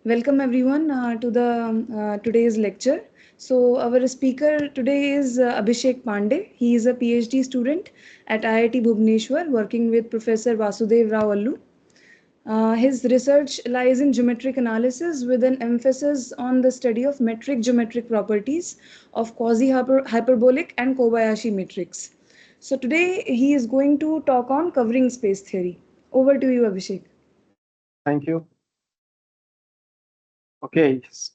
Welcome everyone to the today's lecture. So our speaker today is Abhishek Pandey. He is a Ph.D. student at IIT Bhubaneswar working with Professor Vasudev Rao Allu. His research lies in geometric analysis with an emphasis on the study of metric geometric properties of quasi-hyperbolic and Kobayashi matrix. So today he is going to talk on covering space theory. Over to you, Abhishek. Thank you. Okay. So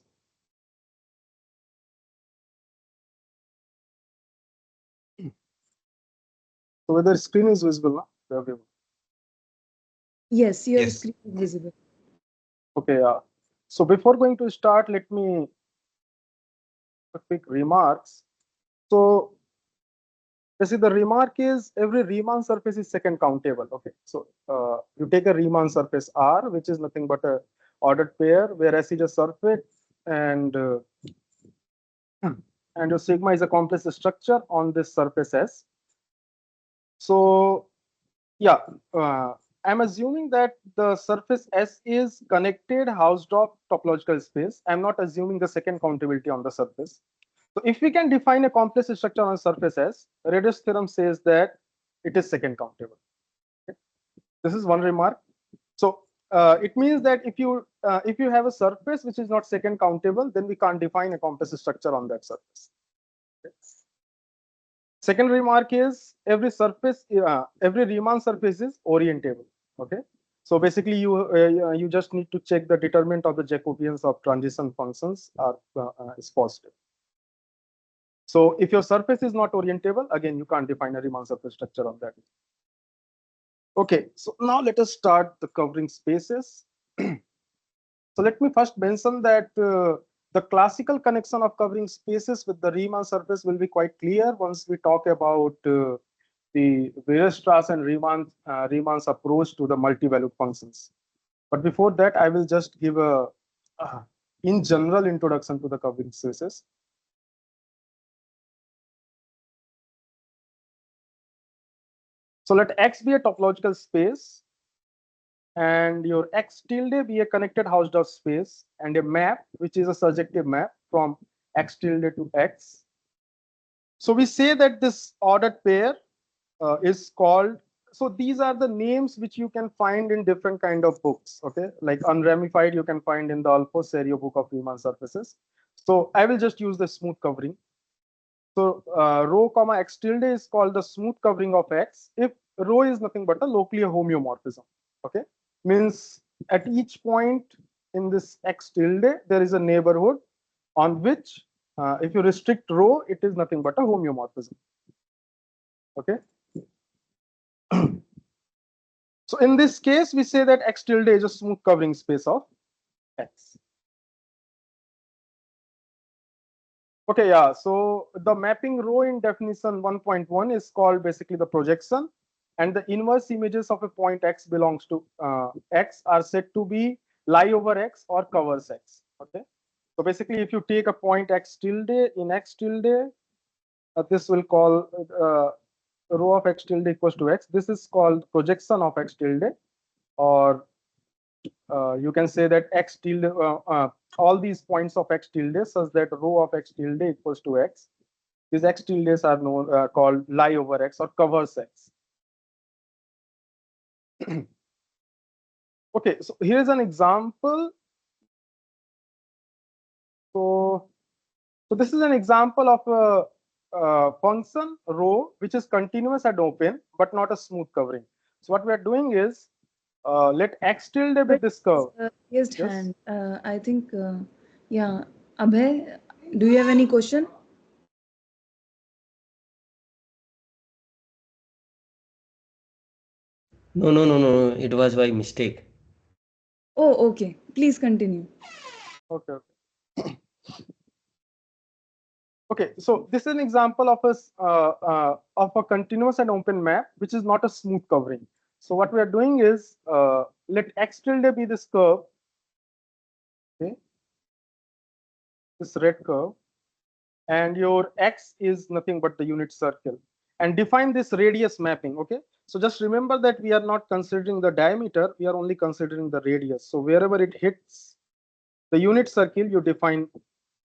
whether screen is visible now to everyone? Yes, your Yes. screen is visible. Okay. So before going to start, let me quick remarks. So basically, the remark is every Riemann surface is second countable. Okay. So you take a Riemann surface R, which is nothing but a ordered pair, where S is a surface and and your sigma is a complex structure on this surface S. So yeah, I'm assuming that the surface S is connected housed of topological space. I'm not assuming the second countability on the surface. So if we can define a complex structure on surface S, radius theorem says that it is second countable. Okay. This is one remark. So it means that if you have a surface which is not second countable, then we can't define a complex structure on that surface. Okay. Second remark is every Riemann surface is orientable. Okay. So basically, you just need to check the determinant of the Jacobians of transition functions is positive. So if your surface is not orientable, again, you can't define a Riemann surface structure on that. Okay, so now let us start the covering spaces. So let me first mention that the classical connection of covering spaces with the Riemann surface will be quite clear once we talk about the Weierstrass and Riemann's approach to the multi-valued functions. But before that, I will just give a in general introduction to the covering spaces. So let X be a topological space and your X tilde be a connected Hausdorff space and a map, which is a surjective map from X tilde to X. So we say that this ordered pair is called, so these are the names which you can find in different kind of books. Okay, like unramified you can find in the Alphonse book of Riemann surfaces. So I will just use the smooth covering. So rho comma X tilde is called the smooth covering of X if rho is nothing but a locally a homeomorphism. Okay, means at each point in this X tilde there is a neighborhood on which if you restrict rho, it is nothing but a homeomorphism. Okay. So in this case, we say that X tilde is a smooth covering space of X. Okay, yeah. So the mapping rho in definition 1.1 is called basically the projection, and the inverse images of a point X belongs to X are said to be lie over X or covers X. Okay. So basically, if you take a point X tilde in X tilde, this will call rho of X tilde equals to X. This is called projection of X tilde, or you can say that X tilde, all these points of X tilde such that rho of X tilde equals to X. These X tildes are known called lie over X or covers X. Okay, so here's an example. So this is an example of a function rho which is continuous and open but not a smooth covering. So what we are doing is let X tilde be this curve. Raised Yes. hand. I think, yeah. Abhay, do you have any question? No. It was by mistake. Oh, okay. Please continue. Okay. Okay, so this is an example of a continuous and open map, which is not a smooth covering. So what we are doing is let X tilde be this curve, okay, this red curve, and your X is nothing but the unit circle, and define this radius mapping. Okay, so just remember that we are not considering the diameter; we are only considering the radius. So wherever it hits the unit circle, you define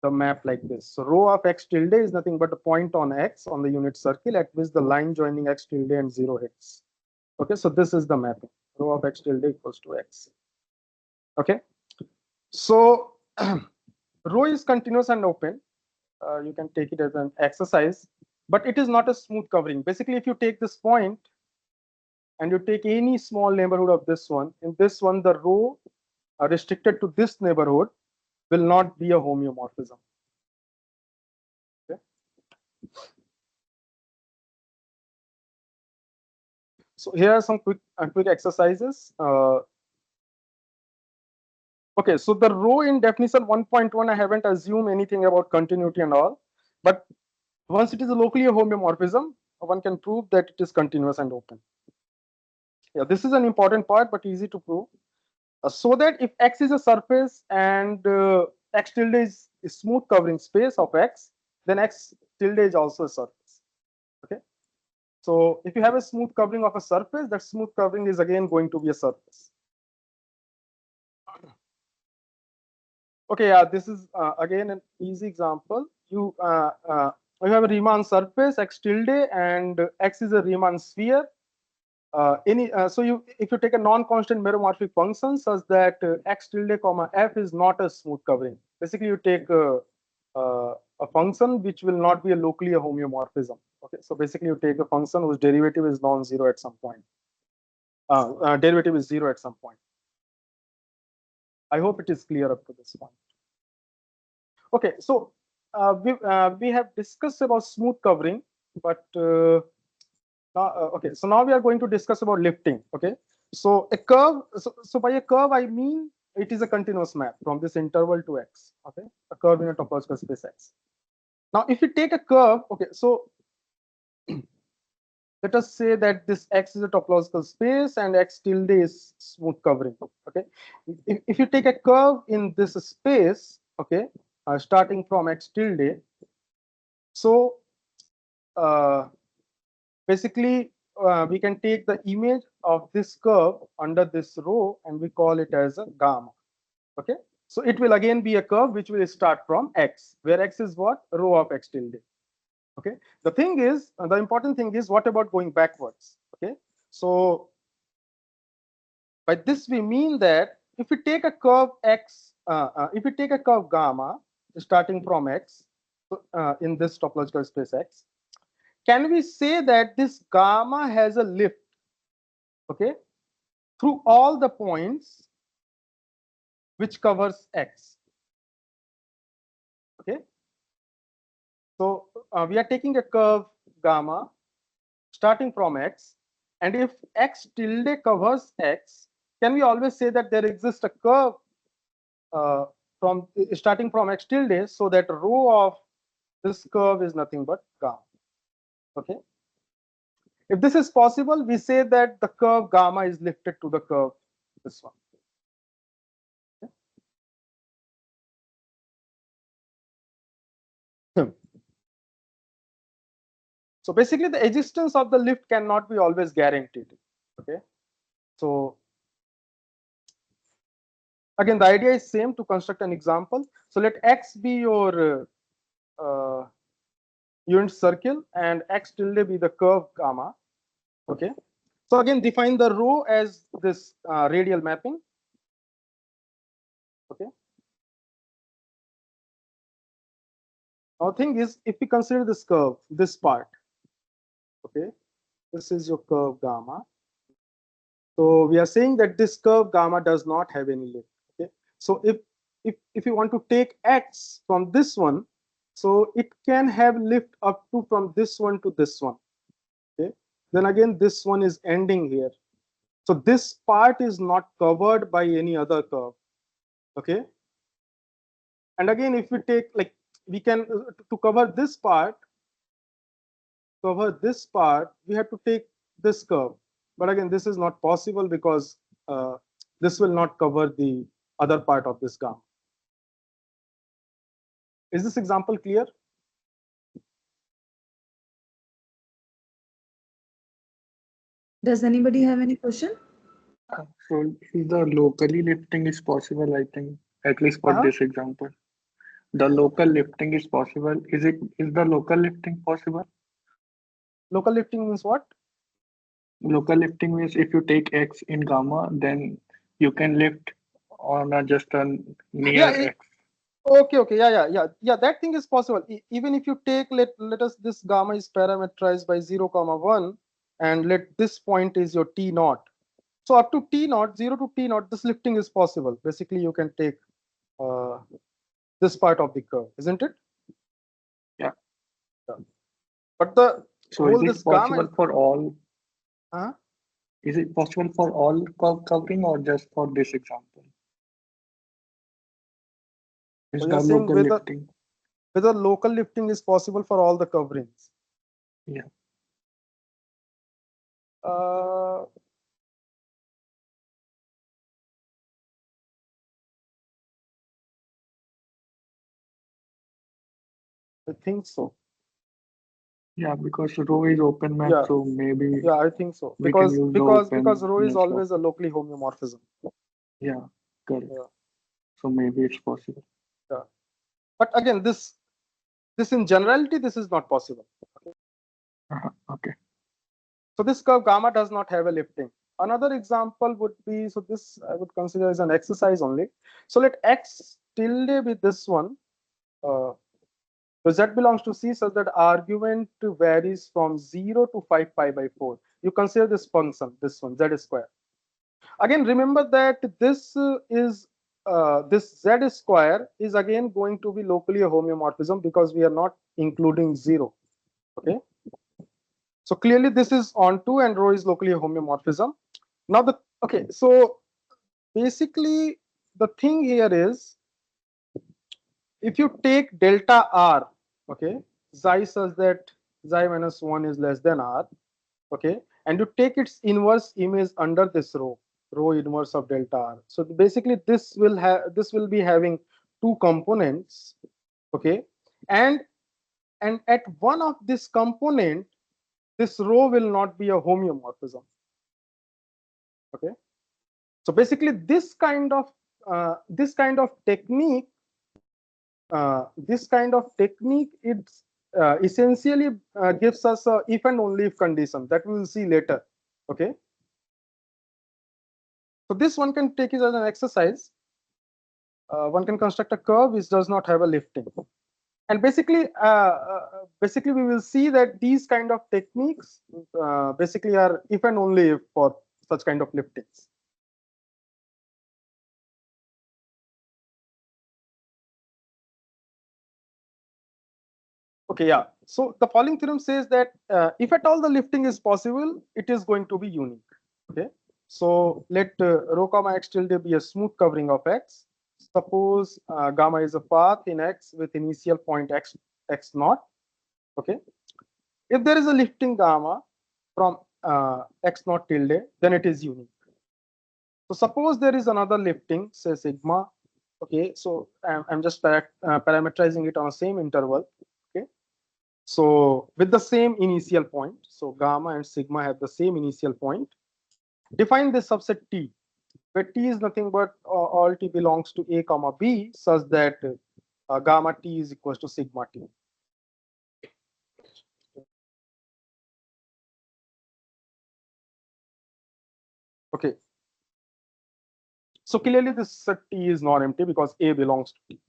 the map like this. So rho of x tilde is nothing but a point on x on the unit circle at which the line joining x tilde and 0 hits. Okay, so this is the mapping. Rho of x tilde equals to x. Okay, so rho is continuous and open. You can take it as an exercise, but it is not a smooth covering. Basically, if you take this point and you take any small neighborhood of this one, in this one, the rho restricted to this neighborhood will not be a homeomorphism. Okay. So here are some quick exercises. Okay, so the rho in definition 1.1, I haven't assumed anything about continuity and all, but once it is locally a homeomorphism, one can prove that it is continuous and open. Yeah, this is an important part, but easy to prove. So that if x is a surface and x tilde is a smooth covering space of x, then x tilde is also a surface. Okay. So if you have a smooth covering of a surface, that smooth covering is again going to be a surface. Okay, yeah, this is again an easy example. You have a Riemann surface x tilde and x is a Riemann sphere. So if you take a non-constant meromorphic function such that x tilde comma f is not a smooth covering. Basically, you take a function which will not be a locally a homeomorphism. Okay, so basically you take a function whose derivative is non-zero at some point. Derivative is 0 at some point. I hope it is clear up to this point. Okay, so we have discussed about smooth covering, but okay, so now we are going to discuss about lifting. Okay, so a curve. So by a curve, I mean it is a continuous map from this interval to x. Okay, a curve in a topological space x. Now, if you take a curve, okay, so let us say that this x is a topological space and x tilde is smooth covering. Okay, if you take a curve in this space, okay, starting from x tilde, so basically we can take the image of this curve under this rho and we call it as a gamma. Okay, so it will again be a curve which will start from x, where x is what? Rho of x tilde. Okay, the thing is, the important thing is, what about going backwards? Okay, so by this we mean that if we take a curve x, if we take a curve gamma starting from x in this topological space x, can we say that this gamma has a lift, okay, through all the points which covers x? Okay, so we are taking a curve gamma starting from x, and if x tilde covers x, can we always say that there exists a curve from starting from x tilde, so that rho of this curve is nothing but gamma? Okay, if this is possible, we say that the curve gamma is lifted to the curve this one. Okay? So basically, the existence of the lift cannot be always guaranteed. Okay, so again, the idea is same to construct an example. So let x be your unit circle and x tilde be the curve gamma. Okay, so again, define the rho as this radial mapping. Okay, now thing is, if we consider this curve, this part, okay, this is your curve gamma. So we are saying that this curve gamma does not have any lift. Okay, so if you want to take x from this one, so it can have lift up to from this one to this one. Okay, then again this one is ending here, so this part is not covered by any other curve. Okay, and again if we take, like, we can to cover this part, we have to take this curve, but again this is not possible because this will not cover the other part of this gamma. Is this example clear? Does anybody have any question? So the locally lifting is possible, I think. at least for this example. The local lifting is possible. Is the local lifting possible? Local lifting means what? Local lifting means if you take x in gamma, then you can lift on just a near Yeah. x. Okay. Yeah. That thing is possible. Even if you take, let us, this gamma is parameterized by 0, comma 1, and let this point is your t naught. So up to t naught, 0 to t naught, this lifting is possible. Basically, you can take this part of the curve, isn't it? Yeah. Yeah. But the So whole this gamma. for all? Uh, Is it possible for all covering or just for this example? Is so the you're saying local lifting? whether local lifting is possible for all the coverings? Yeah. Uh, I think so. Yeah, because rho is open map, Yeah. so maybe Yeah, I think so. we can use the Because rho is openness of. always a locally homeomorphism. Yeah, correct. Yeah. So maybe it's possible. Yeah. But again, this in generality, this is not possible. Okay. So this curve gamma does not have a lifting. Another example would be, so this I would consider as an exercise only. So let x tilde be this one. So z belongs to C such that argument varies from 0 to 5 pi by 4. You consider this function, this one, z square. Again, remember that this this z square is again going to be locally a homeomorphism because we are not including 0. Okay. So clearly this is onto and rho is locally a homeomorphism. Now so basically the thing here is, if you take delta r, okay, xi such that xi minus 1 is less than r, okay, and you take its inverse image under this rho inverse of delta r. So basically this will be having two components, okay, and at one of this component, this rho will not be a homeomorphism. Okay, so basically this kind of technique, it's essentially gives us a if and only if condition that we will see later. Okay, so this one can take it as an exercise. One can construct a curve which does not have a lifting, and basically we will see that these kind of techniques basically are if and only if for such kind of liftings. Okay, yeah. So the following theorem says that if at all the lifting is possible, it is going to be unique. Okay. So let rho comma x tilde be a smooth covering of x. Suppose gamma is a path in x with initial point x naught. Okay. If there is a lifting gamma from x naught tilde, then it is unique. So suppose there is another lifting, say sigma. Okay. So I'm just parameterizing it on the same interval. Okay. So with the same initial point, so gamma and sigma have the same initial point. Define this subset T, where T is nothing but all T belongs to A comma B, such that gamma T is equals to sigma T. Okay. So clearly this set T is not empty because A belongs to T.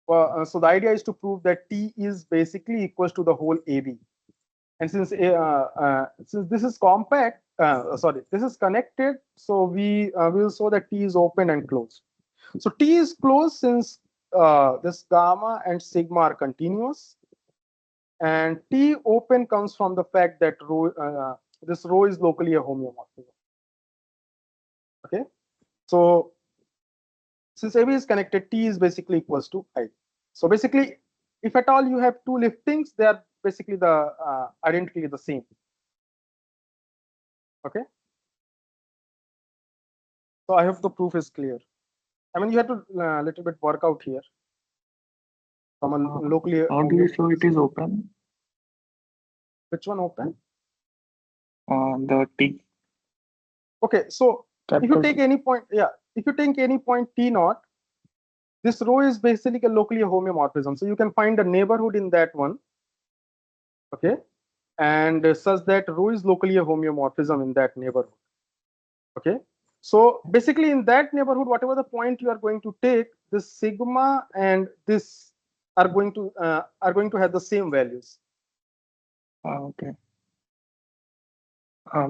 So the idea is to prove that T is basically equals to the whole AB. And since this is compact, this is connected, so we will show that T is open and closed. So T is closed since this gamma and sigma are continuous, and T open comes from the fact that this rho is locally a homeomorphism. Okay, so since AB is connected, T is basically equals to I. So basically, if at all you have two liftings, they are basically identically the same. Okay. So I hope the proof is clear. I mean, you have to little bit work out here. From a locally. How do you show it is open? Which one open? The T. Okay, so if you take any point, yeah, if you take any point T naught, this rho is basically locally a homeomorphism. So you can find a neighborhood in that one, okay, and such that rho is locally a homeomorphism in that neighborhood, okay. So basically in that neighborhood, whatever the point you are going to take, this sigma and this are going to have the same values. Okay.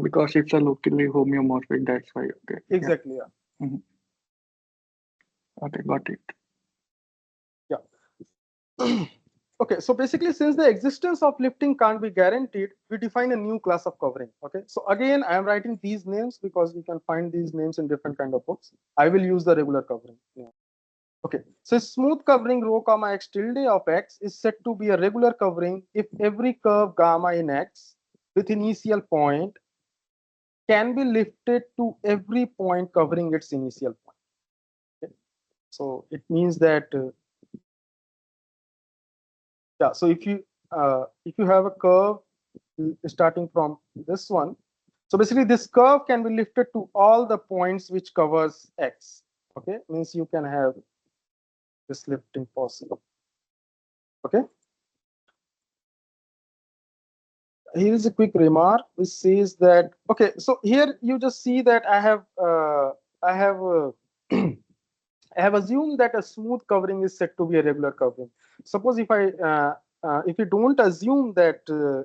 Because it's a locally homeomorphic, that's why. Okay. Exactly. Yeah. Mhm. Okay, got it. Yeah. Okay, so basically, since the existence of lifting can't be guaranteed, we define a new class of covering. Okay, so again, I am writing these names because we can find these names in different kind of books. I will use the regular covering. Yeah. Okay, so smooth covering rho comma x tilde of x is said to be a regular covering if every curve gamma in x with initial point can be lifted to every point covering its initial point. Okay. So it means that yeah. So if you have a curve starting from this one, so basically this curve can be lifted to all the points which covers x. Okay, means you can have this lifting possible. Okay. Here is a quick remark which says that okay. So here you just see that I have I have assumed that a smooth covering is said to be a regular covering. Suppose if you don't assume that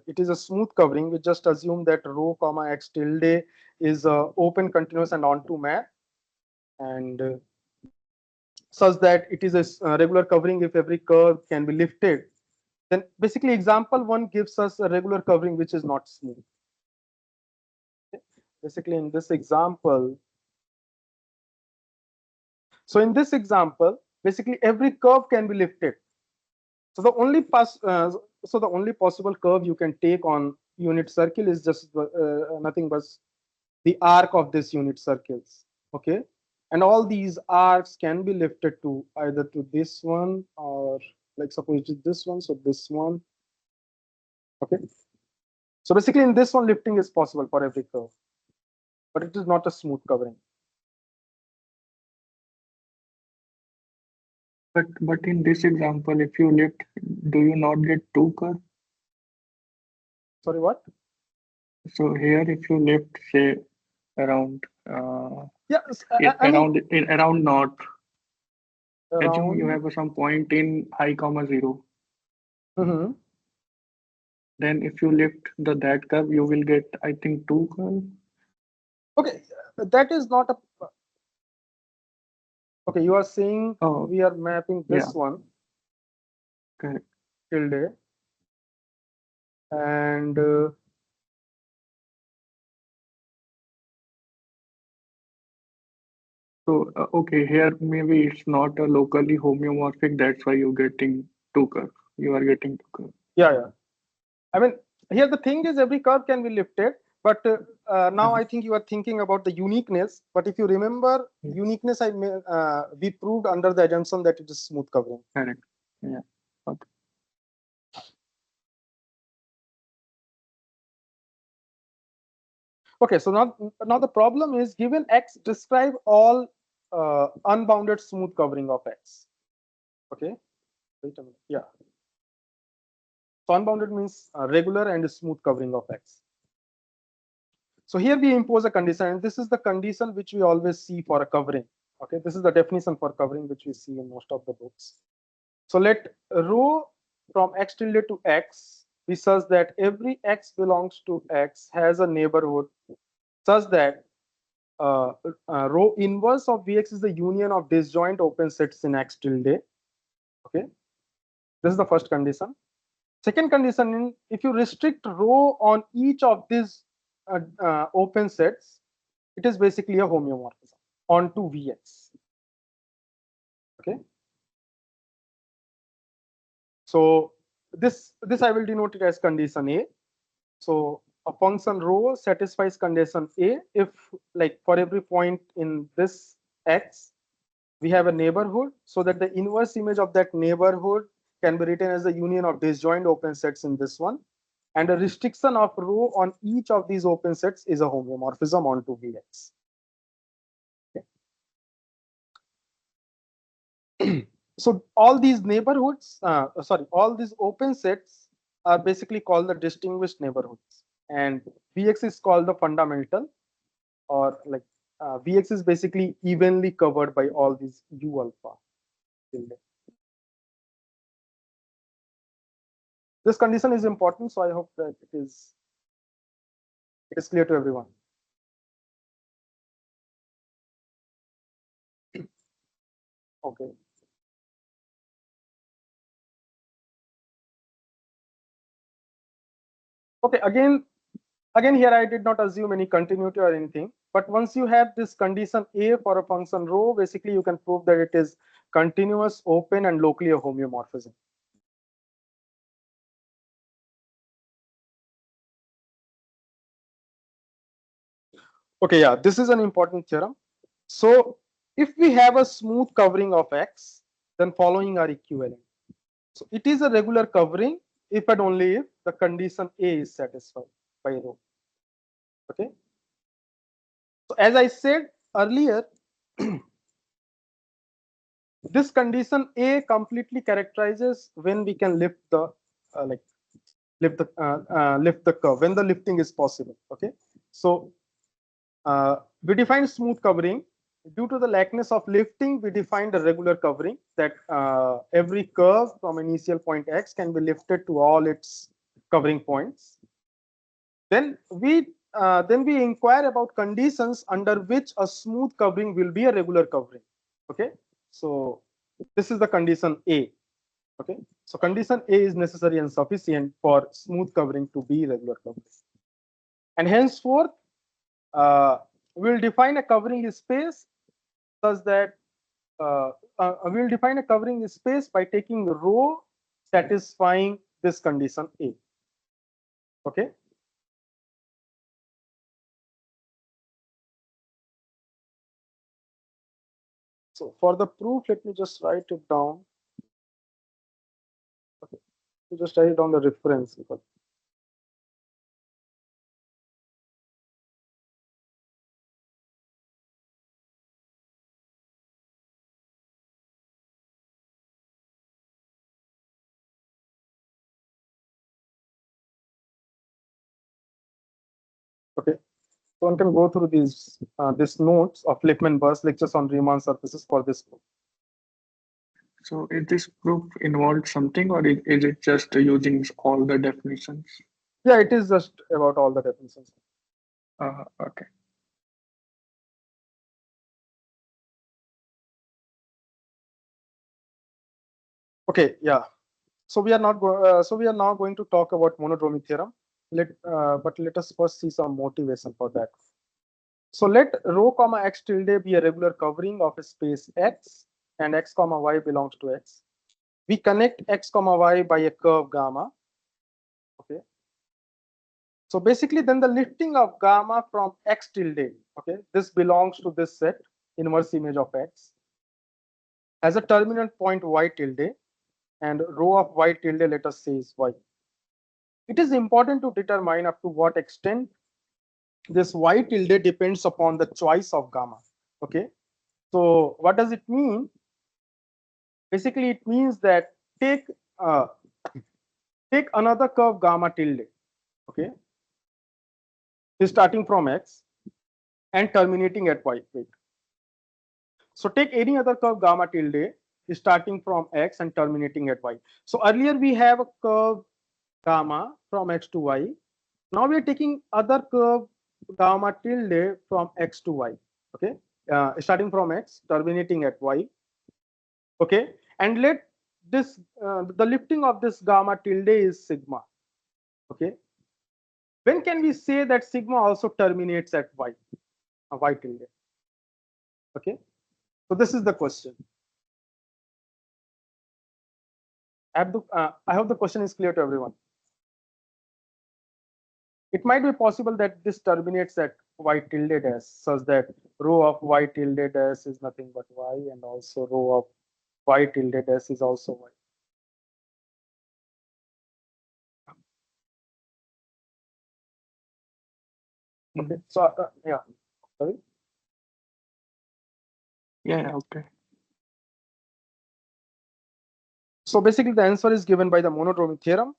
it is a smooth covering, we just assume that rho comma x tilde is open, continuous, and onto map, and such that it is a regular covering if every curve can be lifted. Then basically example one gives us a regular covering which is not smooth. Basically in this example, so in this example, basically every curve can be lifted. So the only possible curve you can take on unit circle is just nothing but the arc of this unit circles. Okay, and all these arcs can be lifted to either to this one or like suppose it is this one, so this one. Okay, so basically in this one lifting is possible for every curve, but it is not a smooth covering. But in this example, if you lift, do you not get two curves? Sorry, what? So here, if you lift, say around Yeah, I mean around north, assume you around. have some point in I comma 0. Mhm. Then if you lift that curve, you will get, I think, two curves. Okay, that is not a. Okay, you are saying Oh, we are mapping yeah, this one correct. tilde and So, okay, here maybe it's not a locally homeomorphic. That's why you're getting two curves. You are getting two curves. yeah. I mean, here the thing is every curve can be lifted, but now I think you are thinking about the uniqueness. But if you remember Yeah, uniqueness, we proved under the assumption that it is smooth covering. correct. Yeah. Okay. Okay, so now the problem is given x, describe all unbounded smooth covering of x. Okay, wait a minute. Yeah, so unbounded means regular and smooth covering of x. So here we impose a condition, and this is the condition which we always see for a covering. Okay, this is the definition for covering which we see in most of the books. So let rho from x tilde to x be such that every x belongs to x has a neighborhood such that rho inverse of Vx is the union of disjoint open sets in x tilde. Okay, this is the first condition. Second condition, if you restrict rho on each of these open sets, it is basically a homeomorphism onto Vx. Okay. So this I will denote it as condition A. So a function rho satisfies condition A if, like, for every point in this x, we have a neighborhood, so that the inverse image of that neighborhood can be written as the union of disjoint open sets in this one, and a restriction of rho on each of these open sets is a homeomorphism onto Vx. Okay. So all these neighborhoods, all these open sets are basically called the distinguished neighborhoods, and Vx is called the fundamental, or like Vx is basically evenly covered by all these U alpha tilde. This condition is important, so I hope that it is clear to everyone. Okay. Okay. Again, here I did not assume any continuity or anything. But once you have this condition A for a function rho, basically you can prove that it is continuous, open, and locally a homeomorphism. Okay, yeah, this is an important theorem. So if we have a smooth covering of X, then following are equivalent. So it is a regular covering if and only if the condition A is satisfied by rho. Okay. So as I said earlier, this condition A completely characterizes when we can lift the lift the curve, when the lifting is possible. Okay. So we define smooth covering. Due to the lackness of lifting, we defined a regular covering that every curve from initial point X can be lifted to all its covering points. Then we inquire about conditions under which a smooth covering will be a regular covering. Okay, so this is the condition A. Okay, so condition A is necessary and sufficient for smooth covering to be regular covering. And henceforth, we'll define a covering space such that we'll define a covering space by taking rho satisfying this condition A. Okay. So for the proof, let me just write it down. Okay. Just write down the reference. Okay. So one can go through these this notes of Lippmann-Burst lectures on Riemann surfaces for this book. So is this proof involved something, or is it just using all the definitions? Yeah, it is just about all the definitions. Okay. Okay, yeah. So we are now going to talk about monodromy theorem. But let us first see some motivation for that. So let rho comma x tilde be a regular covering of a space X, and x comma y belongs to X. We connect x comma y by a curve gamma. Okay. So basically, then the lifting of gamma from x tilde. Okay, this belongs to this set inverse image of X as a terminal point y tilde, and rho of y tilde, let us say, is y. It is important to determine up to what extent this y tilde depends upon the choice of gamma. Okay, so what does it mean? Basically, it means that take uh, take another curve gamma tilde. Okay, starting from X and terminating at y. Wait. So take any other curve gamma tilde starting from X and terminating at y. So earlier we have a curve gamma from X to y. Now we are taking other curve gamma tilde from X to y. Okay, starting from X, terminating at y. Okay, and let this the lifting of this gamma tilde is sigma. Okay, when can we say that sigma also terminates at y, y tilde? Okay, so this is the question. I hope the question is clear to everyone. It might be possible that this terminates at y tilde dash, such that rho of y tilde dash is nothing but y, and also rho of y tilde dash is also y. Okay, so yeah, sorry. Yeah, okay. So basically the answer is given by the monodromy theorem.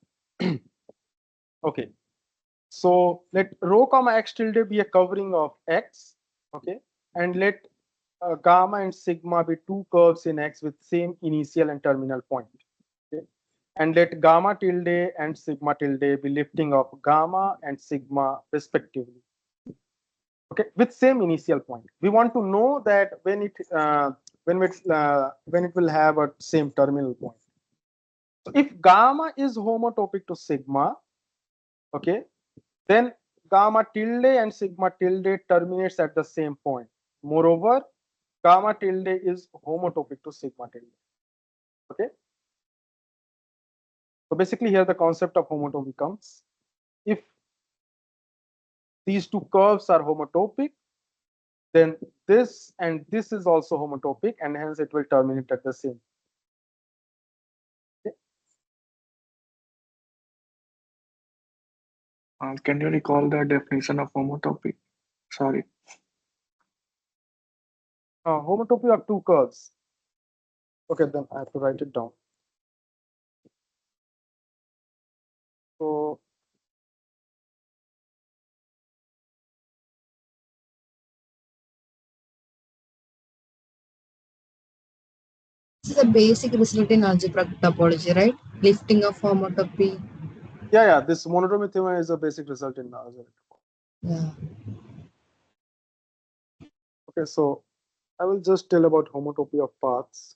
Okay, so let rho comma x tilde be a covering of x, okay, and let gamma and sigma be two curves in x with same initial and terminal point, okay, and let gamma tilde and sigma tilde be lifting of gamma and sigma respectively, okay, with same initial point. We want to know that when it will have a same terminal point. So if gamma is homotopic to sigma, okay, then gamma tilde and sigma tilde terminates at the same point. Moreover, gamma tilde is homotopic to sigma tilde. Okay. So basically here the concept of homotopy comes. If these two curves are homotopic, then this and this is also homotopic, and hence it will terminate at the same. Okay. Can you recall the definition of homotopy? Sorry. Homotopy of two curves. Okay, then I have to write it down. So This is a basic result in algebraic topology, right? Lifting of homotopy. yeah, this monodromy theorem is a basic result in algebra. Yeah. Okay, so I will just tell about homotopy of paths.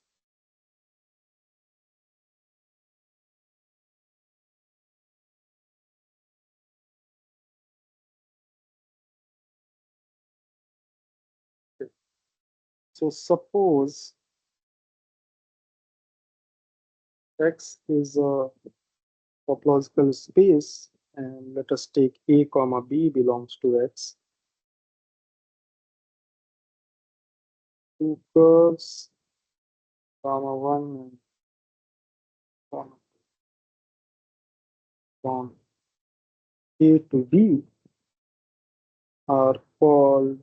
Okay. So suppose X is a topological space, and let us take A comma B belongs to X. Two curves, comma 1 and comma from A to B are called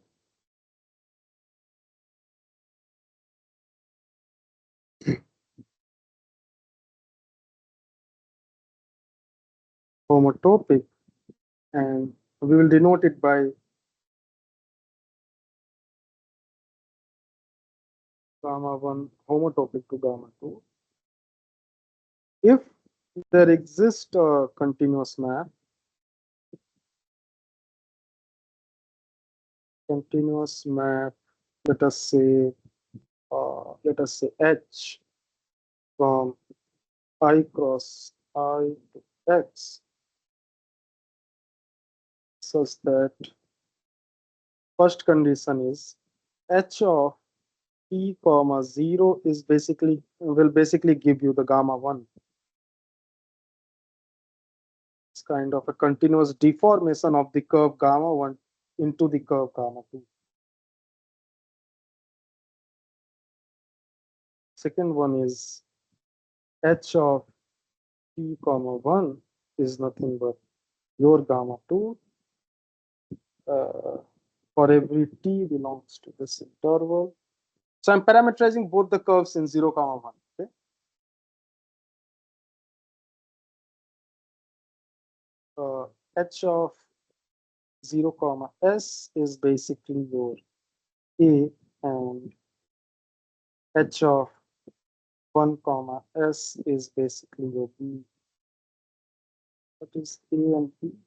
homotopic, and we will denote it by gamma 1 homotopic to gamma 2. If there exists a continuous map, let us say H from I cross I to X, such that first condition is H of P comma 0 is basically give you the gamma 1. It's kind of a continuous deformation of the curve gamma 1 into the curve gamma 2. Second one is H of P comma 1 is nothing but your gamma 2 for every t belongs to this interval. So I'm parameterizing both the curves in 0 comma 1. Okay. H of 0 comma s is basically your A, and H of 1 comma s is basically your B. That is A and B.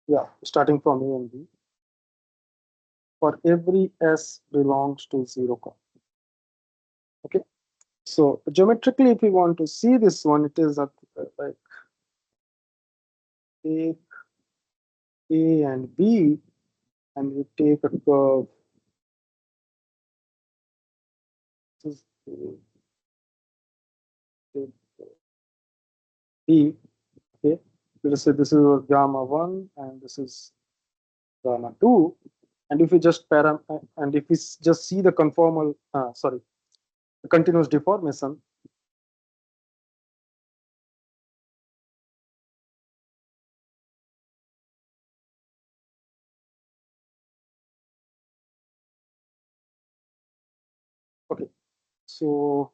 Yeah, starting from A and B. For every s belongs to 0 comma. Okay. So geometrically, if we want to see this one, it is like take A and B, and we take a curve. This is B. Okay. Let us say this is a gamma 1 and this is gamma 2. And if we just just see the conformal, the continuous deformation, okay, so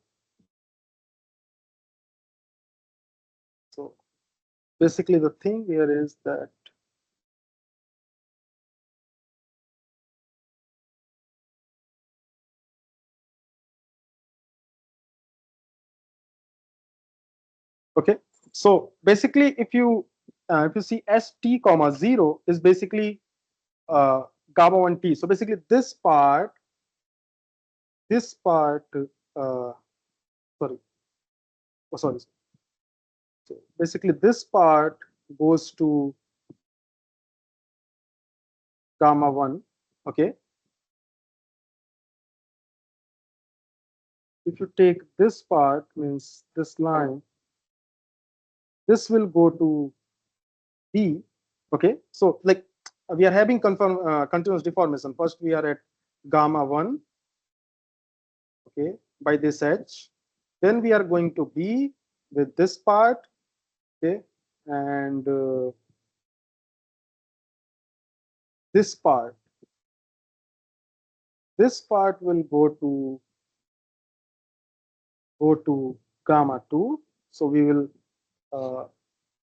basically the thing here is that okay. So basically, if you see st comma 0 is basically gamma 1 t. So basically, this part, sorry, oh, sorry. So basically, this part goes to gamma 1. Okay. If you take this part, means this line, this will go to B. Okay. So like we are having continuous deformation. First, we are at gamma 1. Okay. By this edge. Then we are going to B with this part. Okay. And this part. This part will go to gamma 2. So we will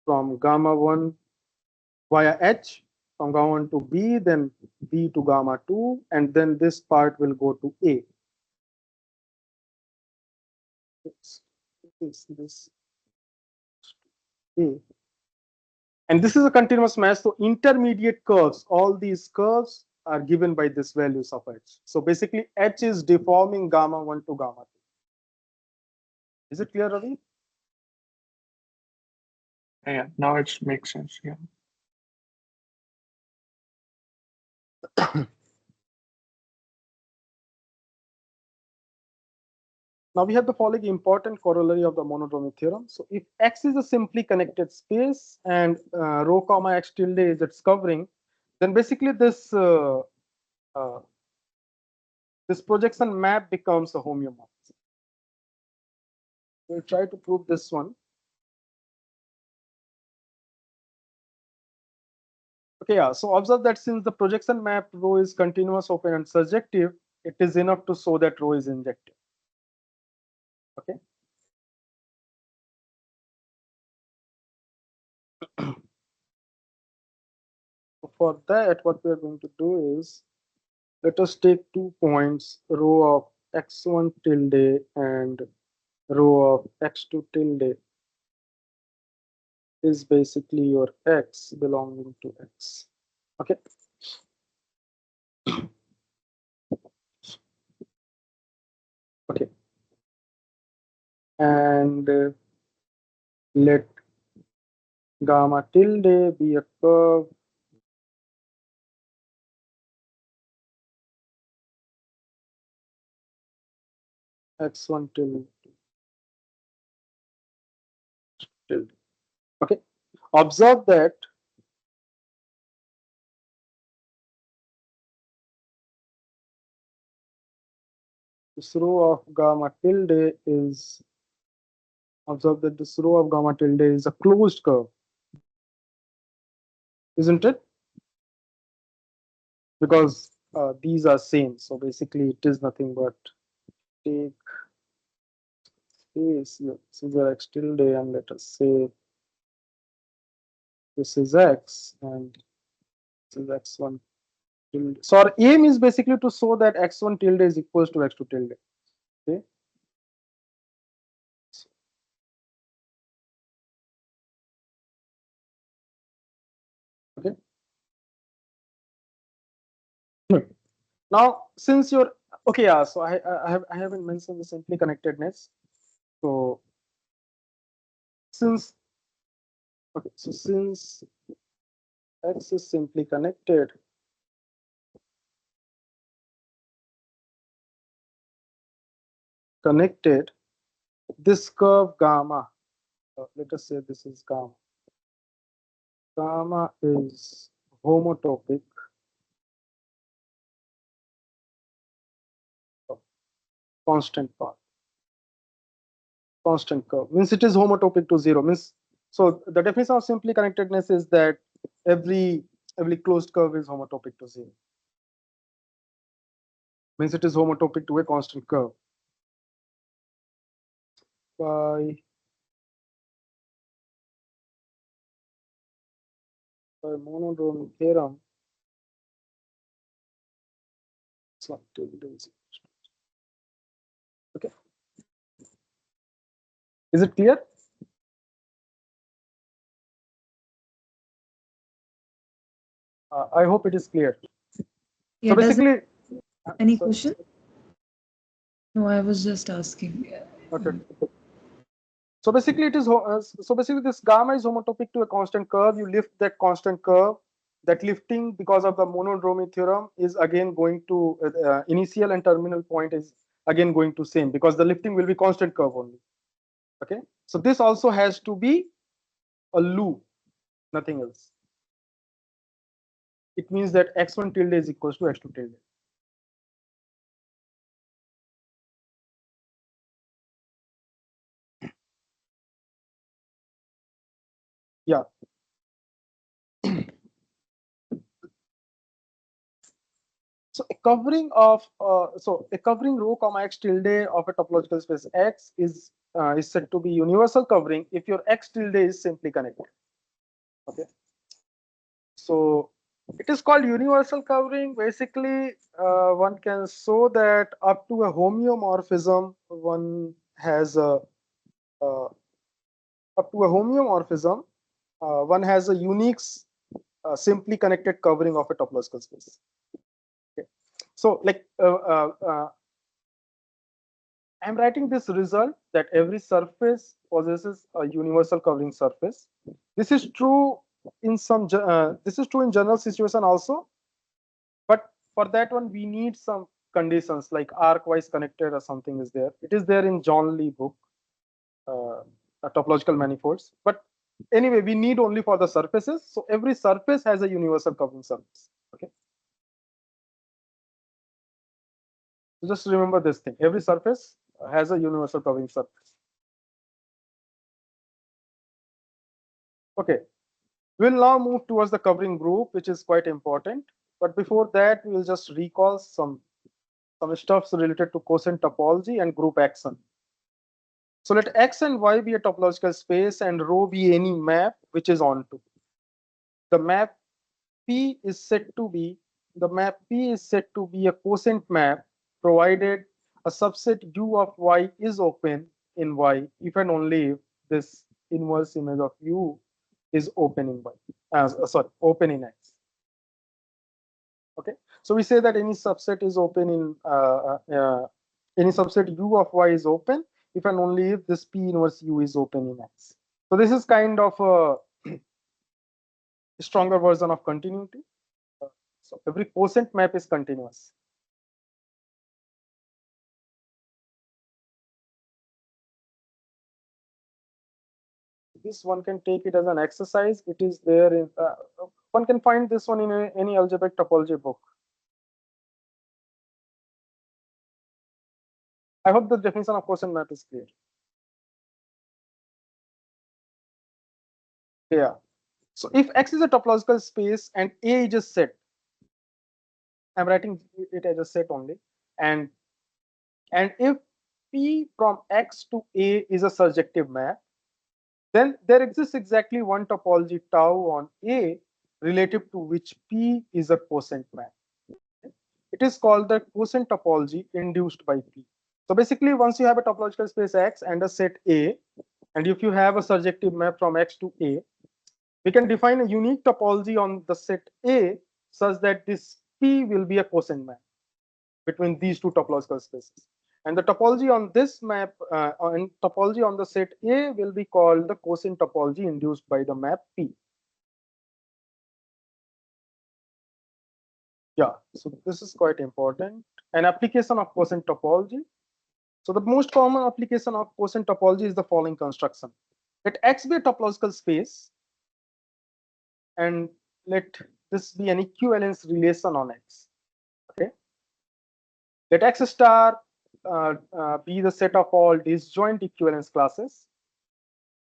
from gamma 1 via H, from gamma 1 to B, then B to gamma 2, and then this part will go to A. This A. And this is a continuous mesh, so intermediate curves, all these curves are given by this values of H. So basically, H is deforming gamma 1 to gamma 2. Is it clear, Ravi? Yeah, now it makes sense. Yeah. Now we have the following important corollary of the monodromy theorem. So if X is a simply connected space and rho comma X tilde is its covering, then basically this this projection map becomes a homeomorphic. We'll try to prove this one. Okay, yeah. So observe that since the projection map rho is continuous, open, and surjective, it is enough to show that rho is injective. Okay. For that, what we are going to do is let us take 2 points, rho of x1 tilde and rho of x2 tilde is basically your x belonging to x. Okay. Okay. And let gamma tilde be a curve x1 tilde. Okay. Observe that this row of gamma tilde is, observe that this row of gamma tilde is a closed curve, isn't it? Because these are same. So basically it is nothing but take space, this is x tilde, and let us say this is x and this is x1 tilde. So our aim is basically to show that x1 tilde is equals to x2 tilde. Okay. Okay. Now, since you're okay, yeah. So I haven't mentioned the simply connectedness. So since okay, so since X is simply connected, this curve gamma, let us say this is gamma. Gamma is homotopic constant path. Constant curve means it is homotopic to 0. Means so the definition of simply connectedness is that every closed curve is homotopic to 0. Means it is homotopic to a constant curve. By by Monodromy theorem. Okay. Is it clear? I hope it is clear. Yeah, So does it basically, any sorry. question? No, I was just asking. Okay. So basically, this gamma is homotopic to a constant curve. You lift that constant curve. That lifting, because of the monodromy theorem, is again going to initial and terminal point is again going to same, because the lifting will be constant curve only. Okay. So this also has to be a loop, nothing else. It means that x1 tilde is equals to x2 tilde. Yeah. So a covering of a covering rho comma x tilde of a topological space X is said to be universal covering if your x tilde is simply connected. Okay. So it is called universal covering. Basically, one can show that up to a homeomorphism, one has a uh, up to a homeomorphism, one has a unique simply connected covering of a topological space. Okay. So like I'm writing this result that every surface possesses a universal covering surface. This is true in this is true in general situation also, but for that one we need some conditions like arc-wise connected or something is there. It is there in John Lee book, topological manifolds. But anyway, we need only for the surfaces. So every surface has a universal covering surface. Okay. So just remember this thing: every surface has a universal covering surface. Okay. We'll now move towards the covering group, which is quite important. But before that, we'll just recall some stuffs related to quotient topology and group action. So let X and Y be a topological space and rho be any map which is onto. The map P is said to be a quotient map provided a subset U of Y is open in Y if and only if this inverse image of U is open in Y. Open in X. Okay, so we say that any subset is open in any subset U of Y is open if and only if this P inverse U is open in X. So this is kind of a stronger version of continuity. So every quotient map is continuous. This one can take it as an exercise. It is there in one can find this one in any algebraic topology book. I hope the definition of quotient map is clear. Yeah. So if X is a topological space and A is a set, I'm writing it as a set only, and if P from X to A is a surjective map, then there exists exactly one topology tau on A relative to which P is a quotient map. It is called the quotient topology induced by P. So basically, once you have a topological space X and a set A, and if you have a surjective map from X to A, we can define a unique topology on the set A such that this P will be a quotient map between these two topological spaces. And the topology on this map and topology on the set A will be called the quotient topology induced by the map P. Yeah, so this is quite important. An application of quotient topology. So the most common application of quotient topology is the following construction. Let X be a topological space and let this be an equivalence relation on X. Okay. Let X star be the set of all disjoint equivalence classes.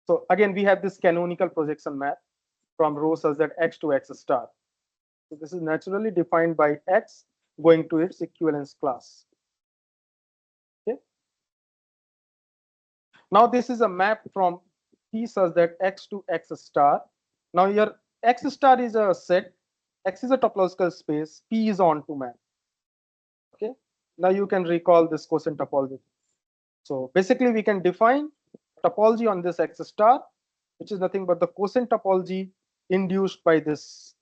So again, we have this canonical projection map from rho such that X to X star. So this is naturally defined by X going to its equivalence class. Okay. Now this is a map from P such that X to X star. Now here X star is a set, X is a topological space, P is onto map. Okay, now you can recall this quotient topology. So basically we can define topology on this X star, which is nothing but the quotient topology induced by this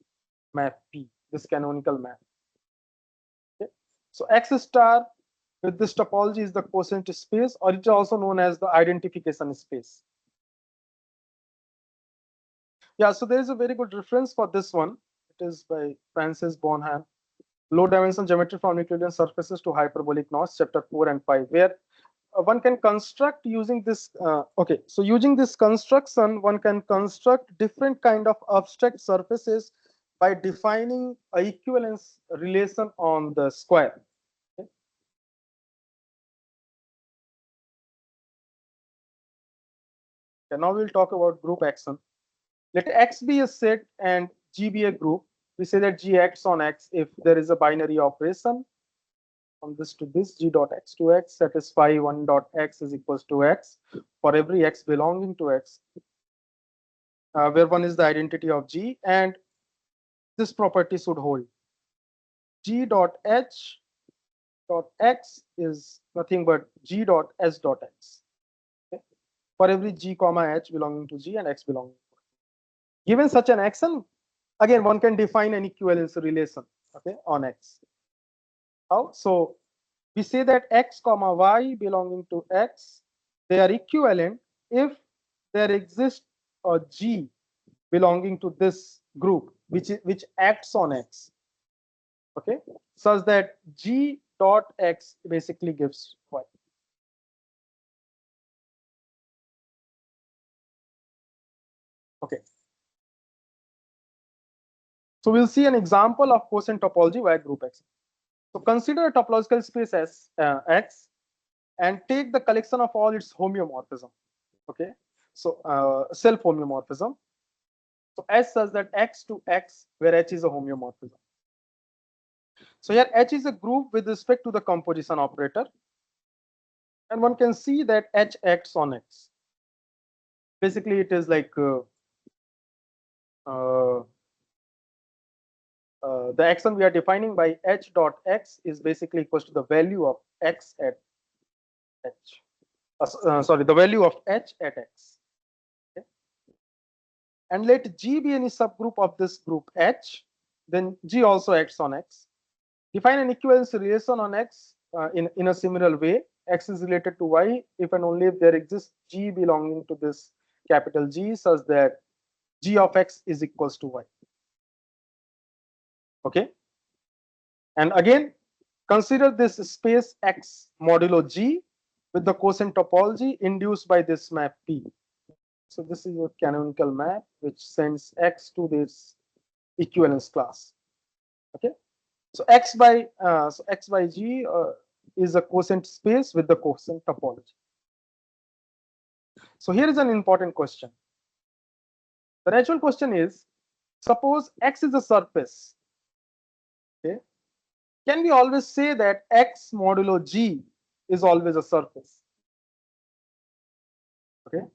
map P, this canonical map. Okay, so X star with this topology is the quotient space, or it is also known as the identification space. Yeah, so there is a very good reference for this one. It is by Francis Bonham, Low Dimension Geometry from Euclidean Surfaces to Hyperbolic Knots, chapter 4 and 5, where one can construct using this. Okay, so using this construction, one can construct different kind of abstract surfaces by defining a equivalence relation on the square. Okay. Okay, now we'll talk about group action. Let X be a set and G be a group. We say that G acts on X if there is a binary operation from this to this, G dot X to X, satisfy 1 dot X is equals to X for every X belonging to X, where 1 is the identity of G, and this property should hold. G dot H dot X is nothing but G dot S dot X. Okay? For every G comma H belonging to G and X belonging to X. Given such an action, again, one can define an equivalence relation, okay, on X. How? So we say that X comma Y belonging to X, they are equivalent if there exists a G belonging to this group which acts on X, okay, such that G dot X basically gives Y. Okay, so we'll see an example of quotient topology via group X. So consider a topological space as X and take the collection of all its homeomorphism. Okay, so self homeomorphism. So S says that X to X, where H is a homeomorphism. So here H is a group with respect to the composition operator, and one can see that H acts on X. Basically, it is like the action we are defining by H dot X is basically equals to the value of X at H. Sorry, the value of H at X. Okay. And let G be any subgroup of this group H, then G also acts on X. Define an equivalence relation on X in a similar way. X is related to Y if and only if there exists G belonging to this capital G such that G of X is equals to Y. Okay. And again, consider this space X modulo G with the quotient topology induced by this map P. So this is a canonical map which sends X to this equivalence class. Okay. So X by G is a quotient space with the quotient topology. So here is an important question. The natural question is, suppose X is a surface. Okay, can we always say that X modulo G is always a surface? Okay,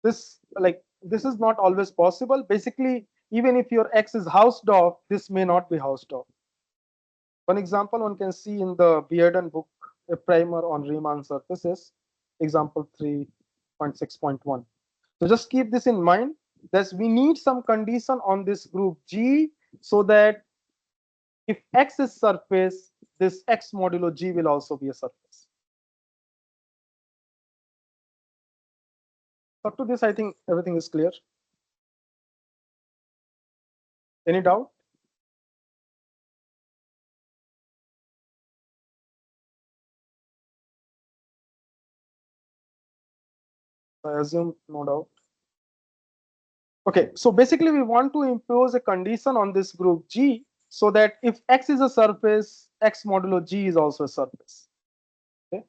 this is not always possible. Basically, even if your X is housed off, this may not be housed off. One example one can see in the Bearden book, a primer on Riemann surfaces, example 3.6.1. So just keep this in mind, that we need some condition on this group G so that if X is surface, this X modulo G will also be a surface. Up to this, I think everything is clear. Any doubt? I assume no doubt. Okay, so basically we want to impose a condition on this group G so that if X is a surface, X modulo G is also a surface. Okay.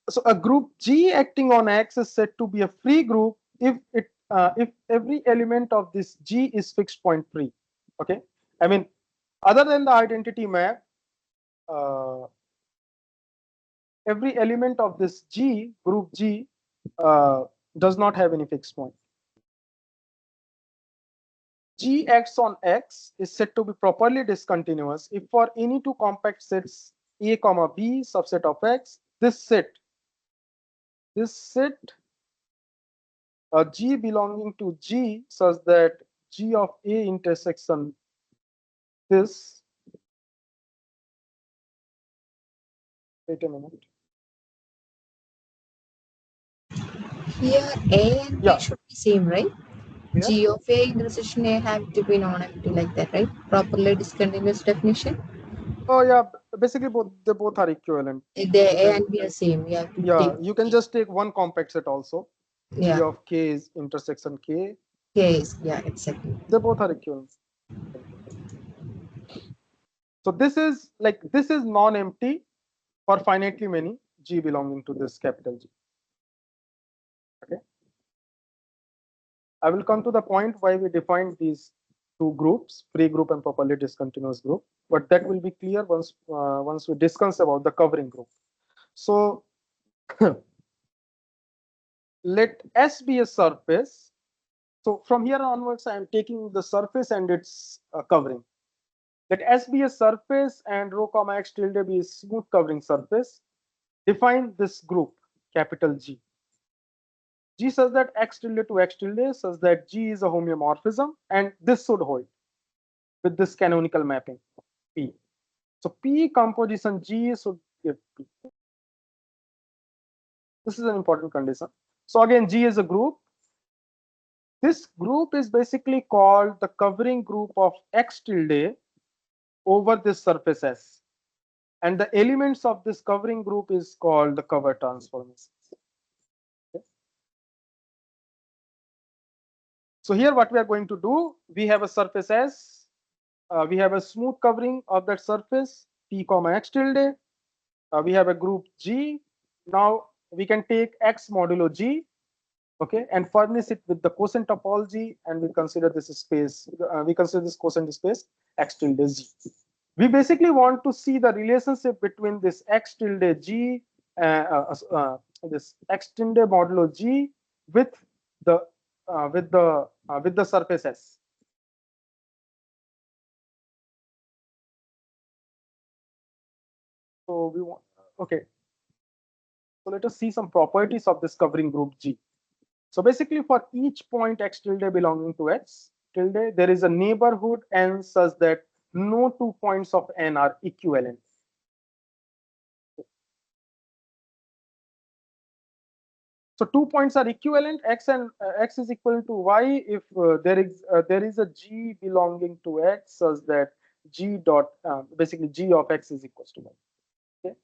So a group G acting on X is said to be a free group if every element of this G is fixed point free. Okay, I mean, other than the identity map, every element of this G group G does not have any fixed point. G acts on X is said to be properly discontinuous if for any two compact sets A comma B subset of X, this set G belonging to G such that G of A intersection this. Wait a minute. Here A and B Yeah. should be same, right? Here? G of A intersection A have to be non-empty like that, right? Properly discontinuous definition. Oh yeah, basically they both are equivalent. The A and B are same. You have to Yeah, take. you can just take one compact set also. G Yeah. of K is intersection K. Yes. Yeah. Exactly. They both are equivalent. So this is non-empty for finitely many G belonging to this capital G. Okay. I will come to the point why we defined these two groups, free group and properly discontinuous group, but that will be clear once we discuss about the covering group. So let S be a surface. So from here onwards, I am taking the surface and its covering. Let S be a surface and rho comma x tilde be a smooth covering surface. Define this group, capital G. G says that x tilde to x tilde says that G is a homeomorphism, and this should hold with this canonical mapping P. So P composition G should give P. This is an important condition. So again, G is a group. This group is basically called the covering group of x tilde over this surface S. And the elements of this covering group is called the cover transformations. Okay. So here what we are going to do, we have a surface S, we have a smooth covering of that surface, P comma x tilde, we have a group G. Now we can take X modulo G, okay, and furnish it with the quotient topology, and we consider this space, we consider this quotient space X tilde G. We basically want to see the relationship between this X tilde G, this X tilde modulo G with the surface S. So we want, okay. So let us see some properties of this covering group G. So basically, for each point x tilde belonging to x tilde, there is a neighborhood n such that no two points of n are equivalent. So 2 points are equivalent. X and x is equal to y if there is a g belonging to x such that g dot basically g of x is equal to y. Okay.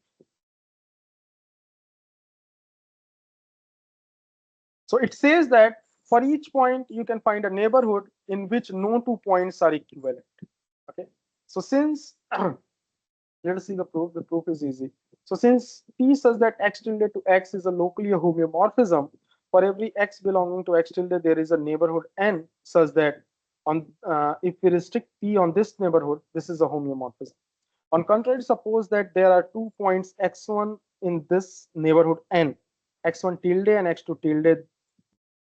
So it says that for each point you can find a neighborhood in which no 2 points are equivalent. Okay. So since let us see the proof. The proof is easy. So since P says that x tilde to x is a locally a homeomorphism, for every x belonging to x tilde, there is a neighborhood n such that if we restrict P on this neighborhood, this is a homeomorphism. On contrary, suppose that there are 2 points x1 in this neighborhood n, x1 tilde and x2 tilde,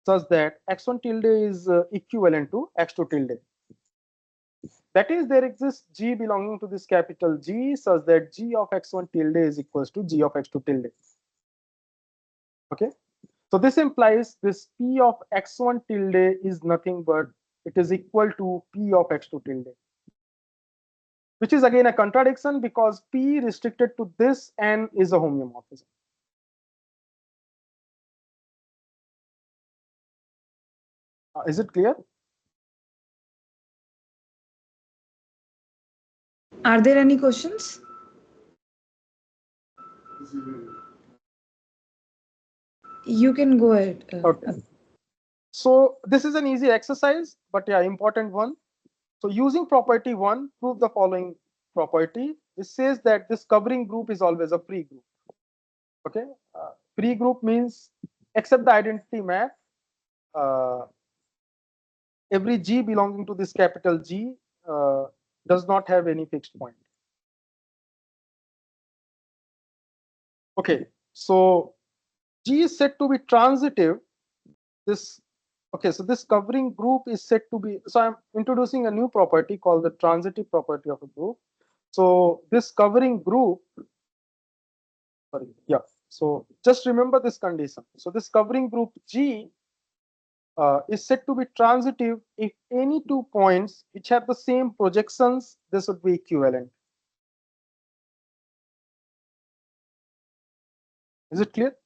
such that x1 tilde is equivalent to x2 tilde. That is, there exists G belonging to this capital G such that G of x1 tilde is equals to G of x2 tilde. Okay. So this implies this P of x1 tilde is nothing but it is equal to P of x2 tilde, which is again a contradiction because P restricted to this N is a homeomorphism. Is it clear? Are there any questions? You can go ahead. Okay. So this is an easy exercise, but yeah, important one. So using property 1, prove the following property. This says that this covering group is always a free group. Okay, free group means except the identity map, uh, every G belonging to this capital G does not have any fixed point. Okay, so G G is said to be transitive, this okay, so this covering group is said to be, so I'm introducing a new property called the transitive property of a group. So this covering group, sorry, yeah, so just remember this condition. So this covering group G is said to be transitive if any two points which have the same projections, this would be equivalent. Is it clear?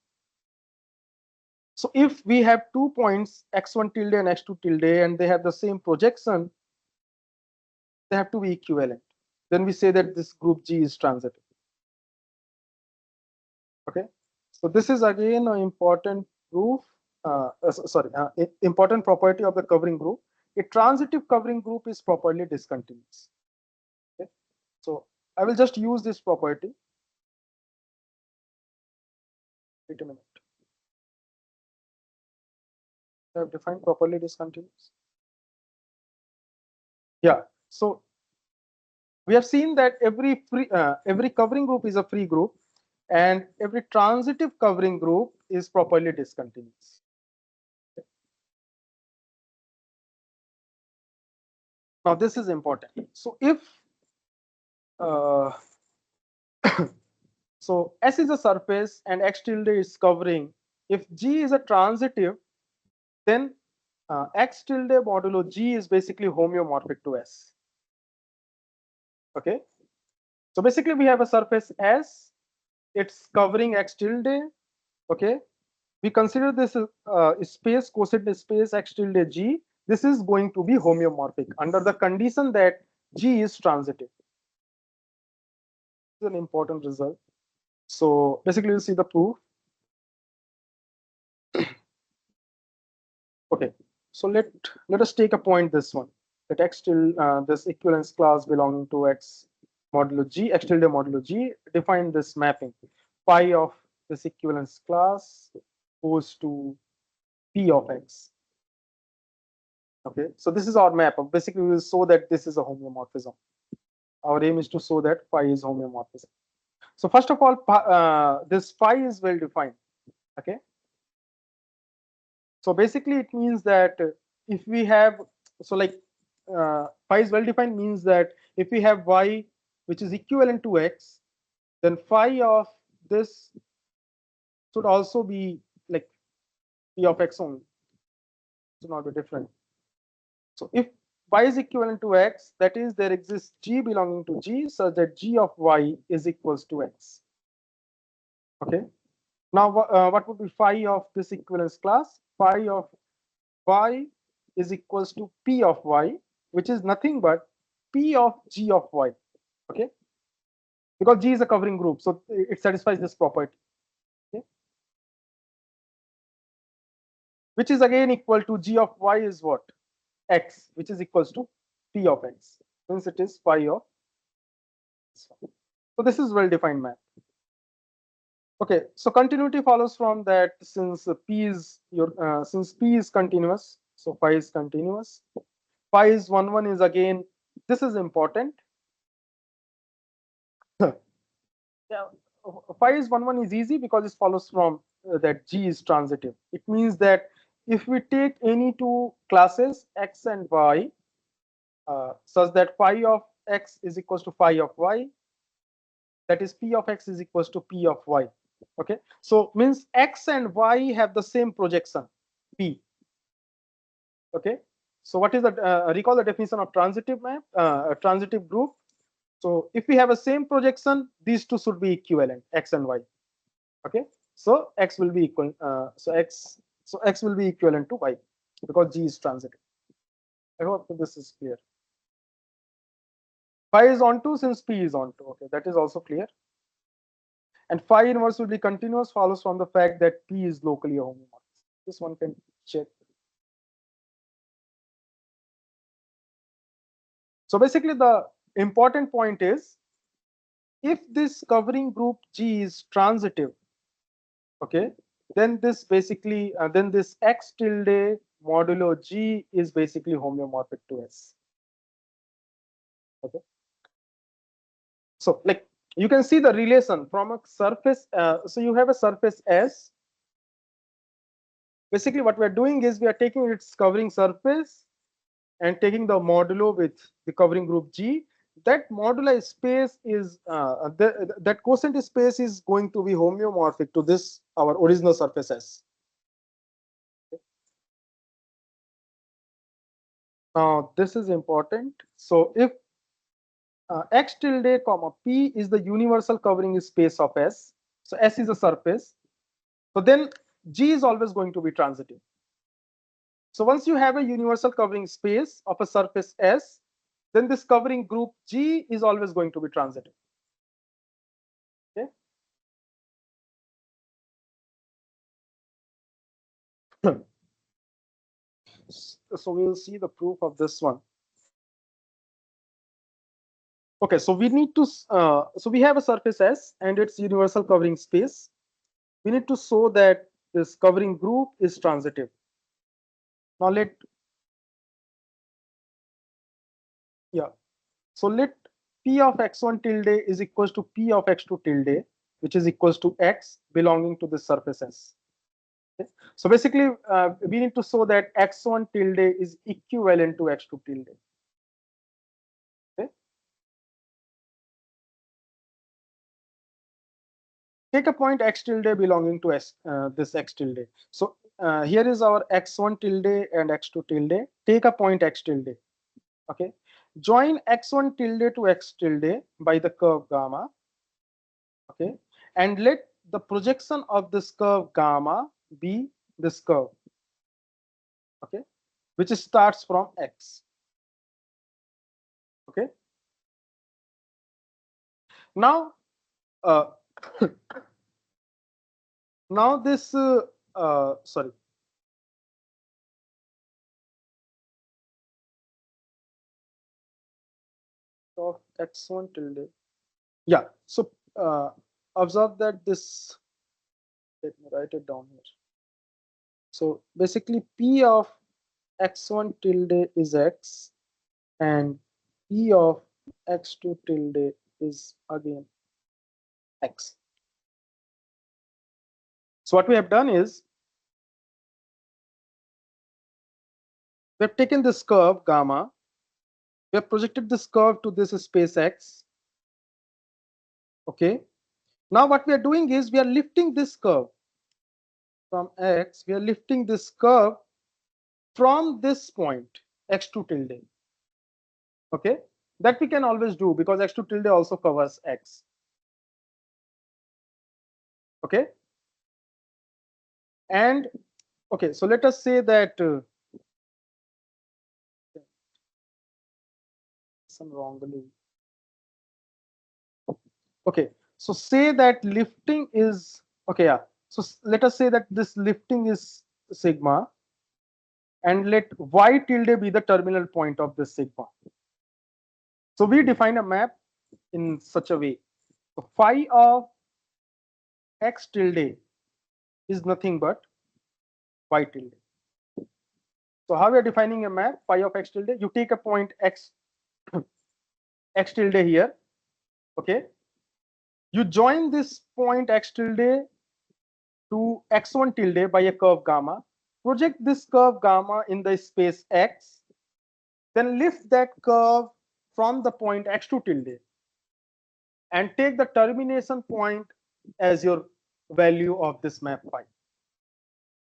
So if we have 2 points x1 tilde and x2 tilde and they have the same projection, they have to be equivalent. Then we say that this group G is transitive. Okay, so this is again an important proof, important property of the covering group. A transitive covering group is properly discontinuous. Okay, so I will just use this property. Wait a minute. I have defined properly discontinuous. Yeah, so we have seen that every covering group is a free group, and every transitive covering group is properly discontinuous. Now this is important. So if so S is a surface and X tilde is covering, if G is a transitive, then X tilde modulo G is basically homeomorphic to S. Okay, so basically we have a surface S, it's covering X tilde. Okay, we consider this space, quotient space X tilde G. This is going to be homeomorphic under the condition that G is transitive. This is an important result. So basically, you see the proof. Okay, so let us take a point, this one, that X tilde, this equivalence class belonging to X modulo G, X tilde modulo G, define this mapping. Phi of this equivalence class goes to P of X. Okay, so this is our map. Basically, we will show that this is a homeomorphism. Our aim is to show that phi is homeomorphism. So first of all, this phi is well defined. Okay, so basically it means that if we have, so like phi is well defined means that if we have y which is equivalent to x, then phi of this should also be like p of x only. It should not be different. So if y is equivalent to x, that is there exists g belonging to g such that g of y is equals to x. Okay, now what would be phi of this equivalence class? Phi of y is equals to p of y, which is nothing but p of g of y. Okay, because g is a covering group, so it satisfies this property. Okay, which is again equal to g of y is what? X, which is equals to p of x, since it is phi of. So this is well defined map. Okay, so continuity follows from that, since p is continuous, so phi is continuous. Phi is 1 is again, this is important. Yeah, phi is 1 is easy because it follows from that G is transitive. It means that if we take any two classes x and y, such that phi of x is equals to phi of y, that is p of x is equals to p of y. Okay, so means x and y have the same projection p. Okay, so what is the recall the definition of transitive map, transitive group. So if we have a same projection, these two should be equivalent, x and y. Okay, so x will be equal, so x will be equivalent to y because G is transitive. I hope this is clear. Phi is onto since P is onto. Okay, that is also clear. And phi inverse will be continuous follows from the fact that P is locally a homomorphic. This one can check. So basically the important point is, if this covering group G is transitive, okay, then this basically then this x tilde modulo G is basically homeomorphic to S. Okay, so like you can see the relation from a surface. So you have a surface S, basically what we are doing is we are taking its covering surface and taking the modulo with the covering group G. That modular space is that quotient space is going to be homeomorphic to this our original surface S. Now this is important. So if x tilde comma p is the universal covering space of S, so S is a surface, so then G is always going to be transitive. So once you have a universal covering space of a surface S, then this covering group G is always going to be transitive. Okay. So we will see the proof of this one. Okay, so we need to so we have a surface S and its universal covering space. We need to show that this covering group is transitive. Now let so let P of x1 tilde is equals to P of x2 tilde, which is equals to x belonging to this surface S. Okay. So basically, we need to show that x1 tilde is equivalent to x2 tilde. Okay. Take a point x tilde belonging to this x tilde. So here is our x1 tilde and x2 tilde. Take a point x tilde. Okay. Join x1 tilde to x tilde by the curve gamma. Okay. And let the projection of this curve gamma be this curve. Okay. Which starts from x. Okay. Now, now this sorry. Of x1 tilde. Yeah. So observe that this. Let me write it down here. So basically, P of x1 tilde is x, and P of x2 tilde is again x. So what we have done is we have taken this curve gamma, we have projected this curve to this space x. Okay. Now what we are doing is we are lifting this curve from x, we are lifting this curve from this point x2 tilde. Okay, that we can always do because x2 tilde also covers x. Okay, and okay, so let us say that some wrongly. Okay, so say that lifting is okay. Yeah, so let us say that this lifting is sigma, and let y tilde be the terminal point of this sigma. So we define a map in such a way. So phi of x tilde is nothing but y tilde. So how we are defining a map phi of x tilde? You take a point x x tilde here. Okay. You join this point x tilde to x1 tilde by a curve gamma. Project this curve gamma in the space x. Then lift that curve from the point x2 tilde and take the termination point as your value of this map phi.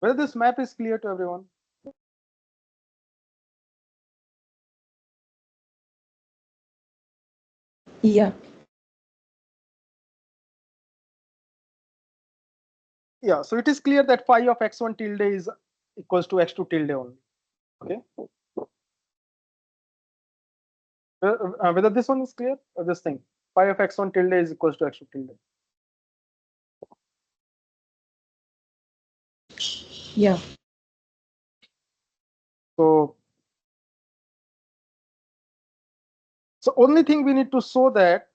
Whether this map is clear to everyone? Yeah. Yeah, so it is clear that phi of x1 tilde is equals to x2 tilde only. Okay. Whether this one is clear or this thing, phi of x1 tilde is equals to x2 tilde. Yeah. So only thing we need to show that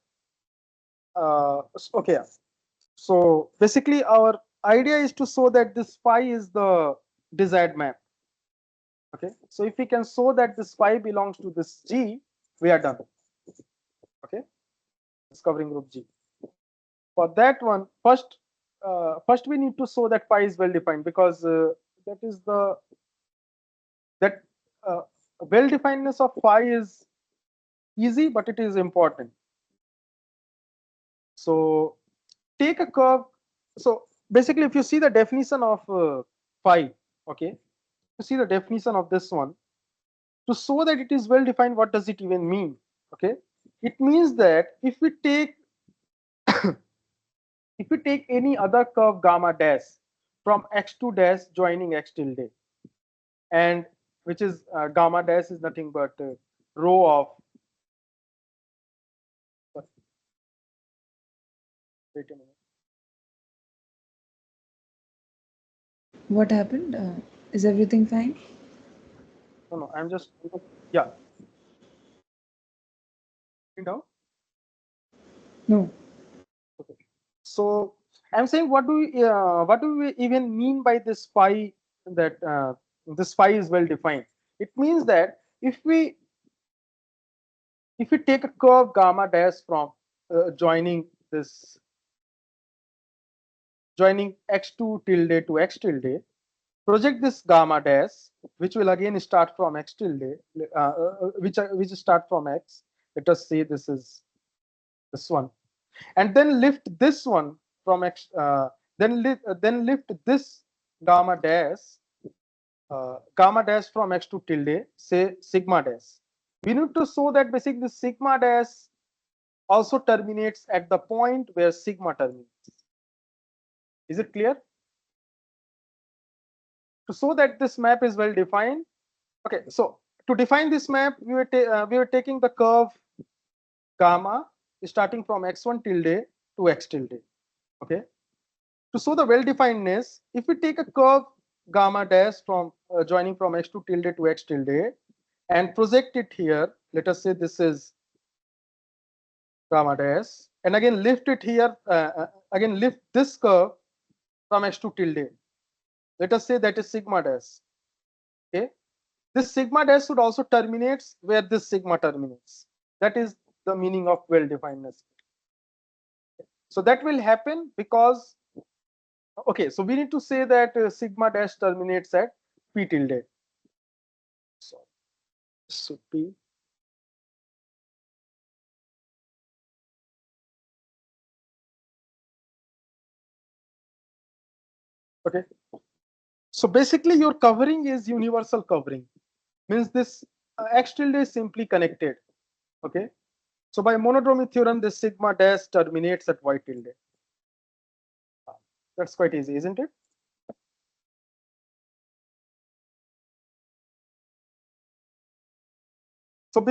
okay. So basically our idea is to show that this phi is the desired map. Okay, so if we can show that this phi belongs to this G, we are done. Okay, it's covering group G. For that one, first we need to show that phi is well defined because that is the that well-definedness of phi is easy, but it is important. So take a curve. So basically, if you see the definition of phi, okay, you see the definition of this one. To show that it is well defined, what does it even mean? Okay, it means that if we take if we take any other curve gamma dash from x2 dash joining x tilde, and which is gamma dash is nothing but row of wait a minute. What happened? Is everything fine? No, I'm just yeah. Down. No. Okay. So I'm saying what do we even mean by this phi, that this phi is well defined? It means that if we take a curve gamma dash from joining x2 tilde to x tilde, project this gamma dash, which will again start from x tilde, which start from x. Let us say this is this one, and then lift this one from x. Then lift this gamma dash from x to tilde, say sigma dash. We need to show that basically the sigma dash also terminates at the point where sigma terminates. Is it clear? To show that this map is well defined. Okay, so to define this map, we were taking the curve gamma starting from x1 tilde to x tilde. Okay, to show the well definedness, if we take a curve gamma dash from joining from x2 tilde to x tilde and project it here, let us say this is gamma dash, and again lift it here, again lift this curve from x2 tilde. Let us say that is sigma dash. Okay, this sigma dash should also terminates where this sigma terminates. That is the meaning of well-definedness. So that will happen because, okay, so we need to say that sigma dash terminates at p tilde. So should be okay. So basically, your covering is universal covering. Means this x tilde is simply connected. Okay. So by monodromy theorem, this sigma dash terminates at y tilde. That's quite easy, isn't it? So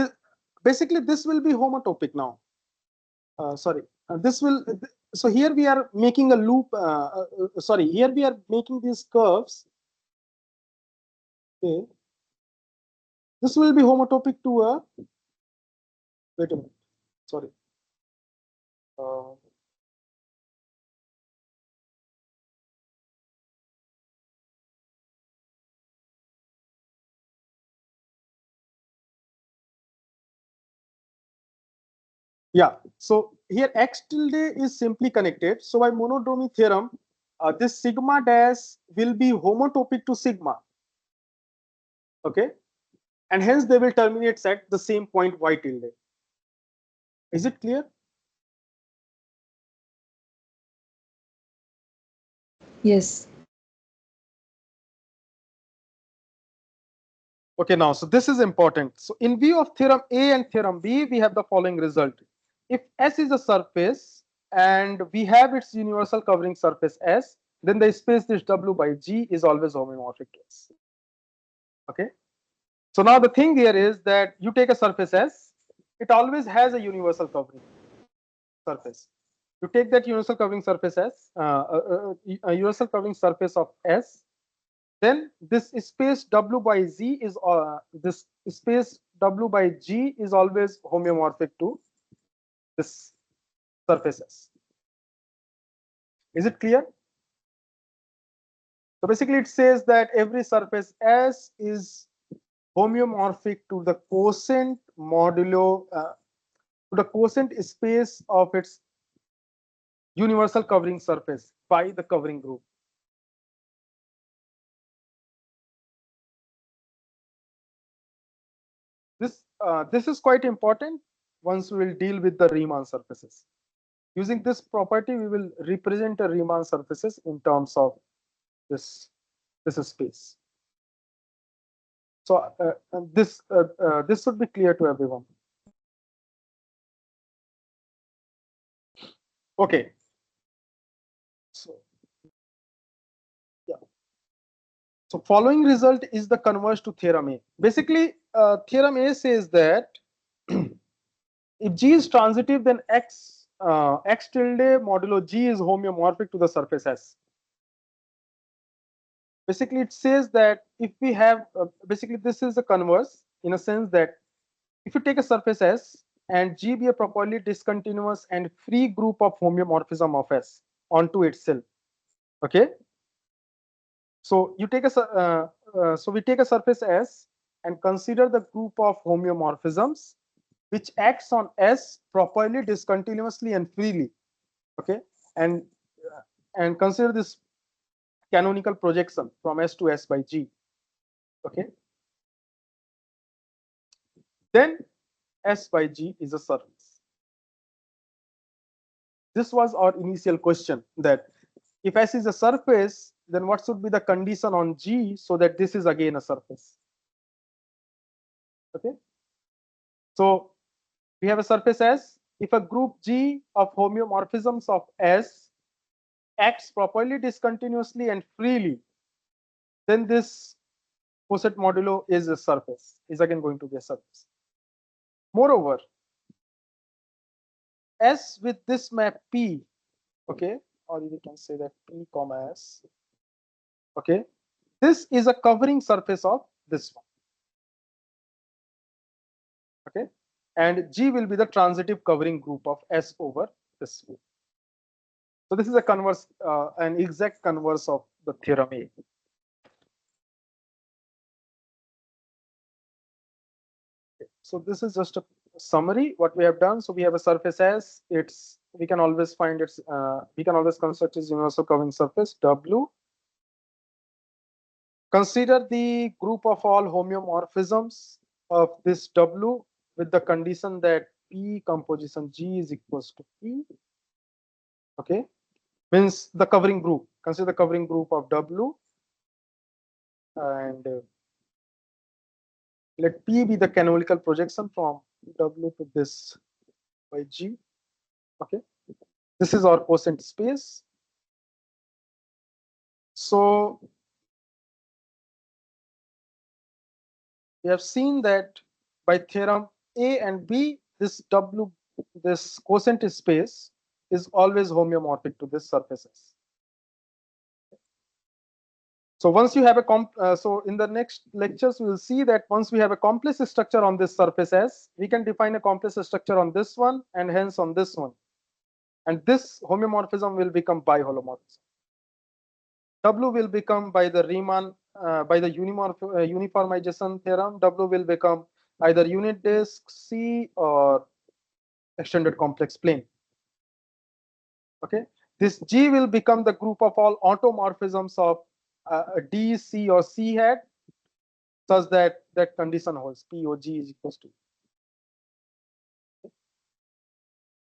basically, this will be homotopic now. Sorry, this will. So here we are making a loop. Sorry, here we are making these curves. Okay, this will be homotopic to a. Wait a minute. Sorry. Uh, Yeah, so here x tilde is simply connected. So by monodromy theorem, this sigma dash will be homotopic to sigma. Okay, and hence they will terminate at the same point y tilde. Is it clear? Yes. Okay, now, so this is important. So in view of theorem A and theorem B, we have the following result. If S is a surface and we have its universal covering surface S, then the space this W by G is always homeomorphic case. Okay. So now the thing here is that you take a surface S, it always has a universal covering surface. You take that universal covering surface S, a universal covering surface of S, then this space W by Z is this space W by G is always homeomorphic to this surface S. Is it clear? So basically it says that every surface S is homeomorphic to the quotient modulo to the quotient space of its universal covering surface by the covering group. this is quite important once we will deal with the Riemann surfaces. Using this property, we will represent a Riemann surfaces in terms of this space. So this should be clear to everyone. Okay. So yeah. So following result is the converge to theorem A. Basically, theorem A says that if G is transitive, then x tilde modulo G is homeomorphic to the surface S. Basically, it says that if we have basically this is a converse in a sense that if you take a surface S and G be a properly discontinuous and free group of homeomorphism of S onto itself, okay. So you take so we take a surface S and consider the group of homeomorphisms which acts on S properly, discontinuously, and freely, okay, and consider this canonical projection from S to S by G, okay. Then S by G is a surface. This was our initial question, that if S is a surface, then what should be the condition on G so that this is again a surface? Okay. So we have a surface S. If a group G of homeomorphisms of S acts properly, discontinuously, and freely, then this coset modulo is a surface, is again going to be a surface. Moreover, S with this map P, okay, or we can say that P comma S, okay, this is a covering surface of this one, okay, and G will be the transitive covering group of S over this one. So this is a converse, an exact converse of the theorem A. So this is just a summary what we have done. So we have a surface S. It's we can always find its we can always construct its universal covering surface W. Consider the group of all homeomorphisms of this W with the condition that P composition G is equals to P. Okay, means the covering group. Consider the covering group of W, and let P be the canonical projection from W to this by G. Okay, this is our quotient space. So we have seen that by theorem A and B, this W, this quotient space is always homeomorphic to this surfaces. So once you have a so in the next lectures we will see that once we have a complex structure on this surface S, we can define a complex structure on this one and hence on this one, and this homeomorphism will become biholomorphism. W will become by the Riemann by the uniformization theorem. W will become either unit disk C or extended complex plane. Okay, this G will become the group of all automorphisms of D, C, or C hat, such that that condition holds P or G is equals to.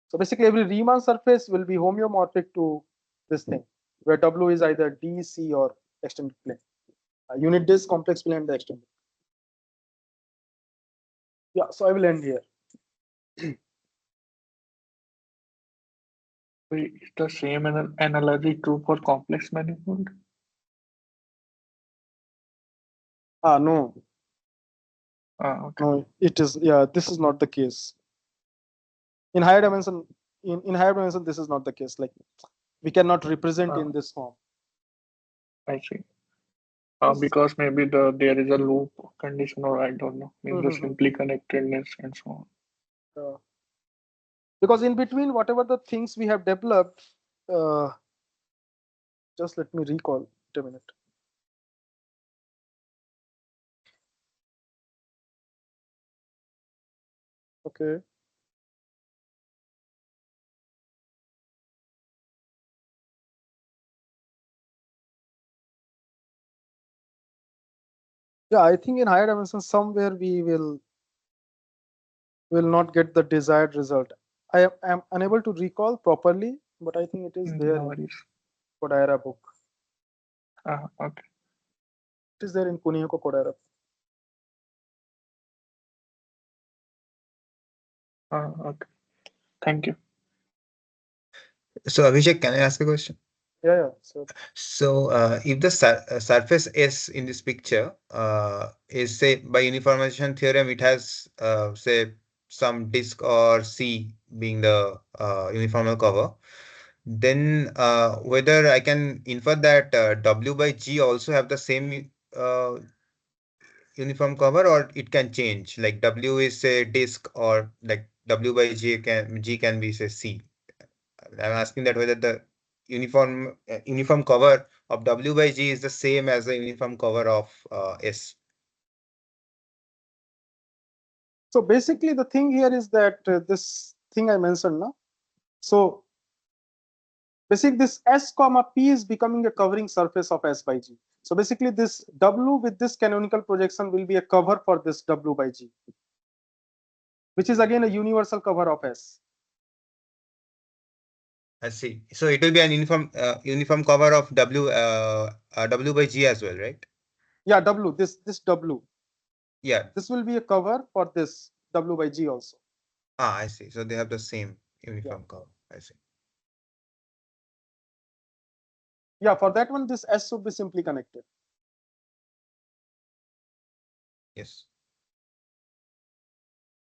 So basically, every Riemann surface will be homeomorphic to this thing, where W is either D, C, or extended plane. Unit disk, complex plane, the extended. Yeah, so I will end here. Is the same analogy true for complex manifold? No, Okay. no, it is, yeah, this is not the case. In higher dimension, in higher dimension, this is not the case. Like we cannot represent in this form. I see. Because maybe there is a loop condition, or I don't know, means the simply connectedness and so on. Because in between whatever the things we have developed, just let me recall. Wait a minute. Okay. Yeah, I think in higher dimensions somewhere we will will not get the desired result. I am unable to recall properly, but I think it is there No in worries. Kodaira book. Okay. It is there in Kunihiko Kodaira. Okay. Thank you. So Abhishek, can I ask a question? Yeah. So if the surface S in this picture is, say, by uniformization theorem, it has say some disk or C being the uniformal cover, then whether I can infer that W by G also have the same uniform cover, or it can change, like W is say disk, or like W by G can be say C. I'm asking that whether the uniform cover of W by G is the same as the uniform cover of S. So basically, the thing here is that this thing I mentioned now. So basically, this S comma P is becoming a covering surface of S by G. So basically, this W with this canonical projection will be a cover for this W by G, which is again a universal cover of S. I see. So it will be an uniform cover of W by G as well, right? Yeah, W. This W. Yeah. This will be a cover for this W by G also. I see. So they have the same uniform cover. I see. Yeah, for that one, this S should be simply connected. Yes.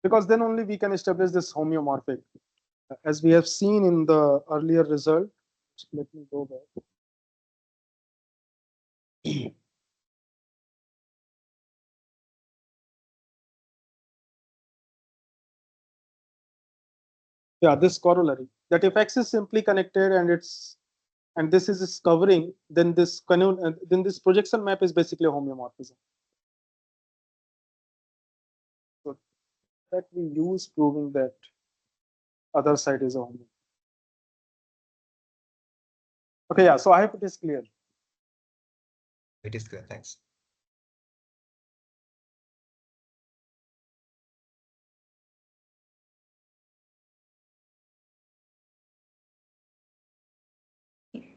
Because then only we can establish this homeomorphic. As we have seen in the earlier result. Let me go back. Yeah, this corollary, that if X is simply connected and this is its covering, then this projection map is basically a homeomorphism. So that we use proving that other side is a homeomorphism. Okay, yeah. So I hope it is clear. It is clear. Thanks.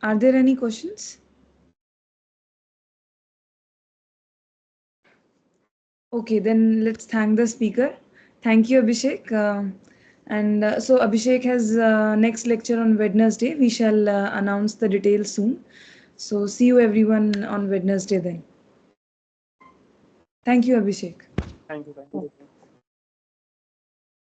Are there any questions? Okay, then let's thank the speaker. Thank you, Abhishek. So Abhishek has next lecture on Wednesday. We shall announce the details soon. So see you everyone on Wednesday then. Thank you, Abhishek. Thank you.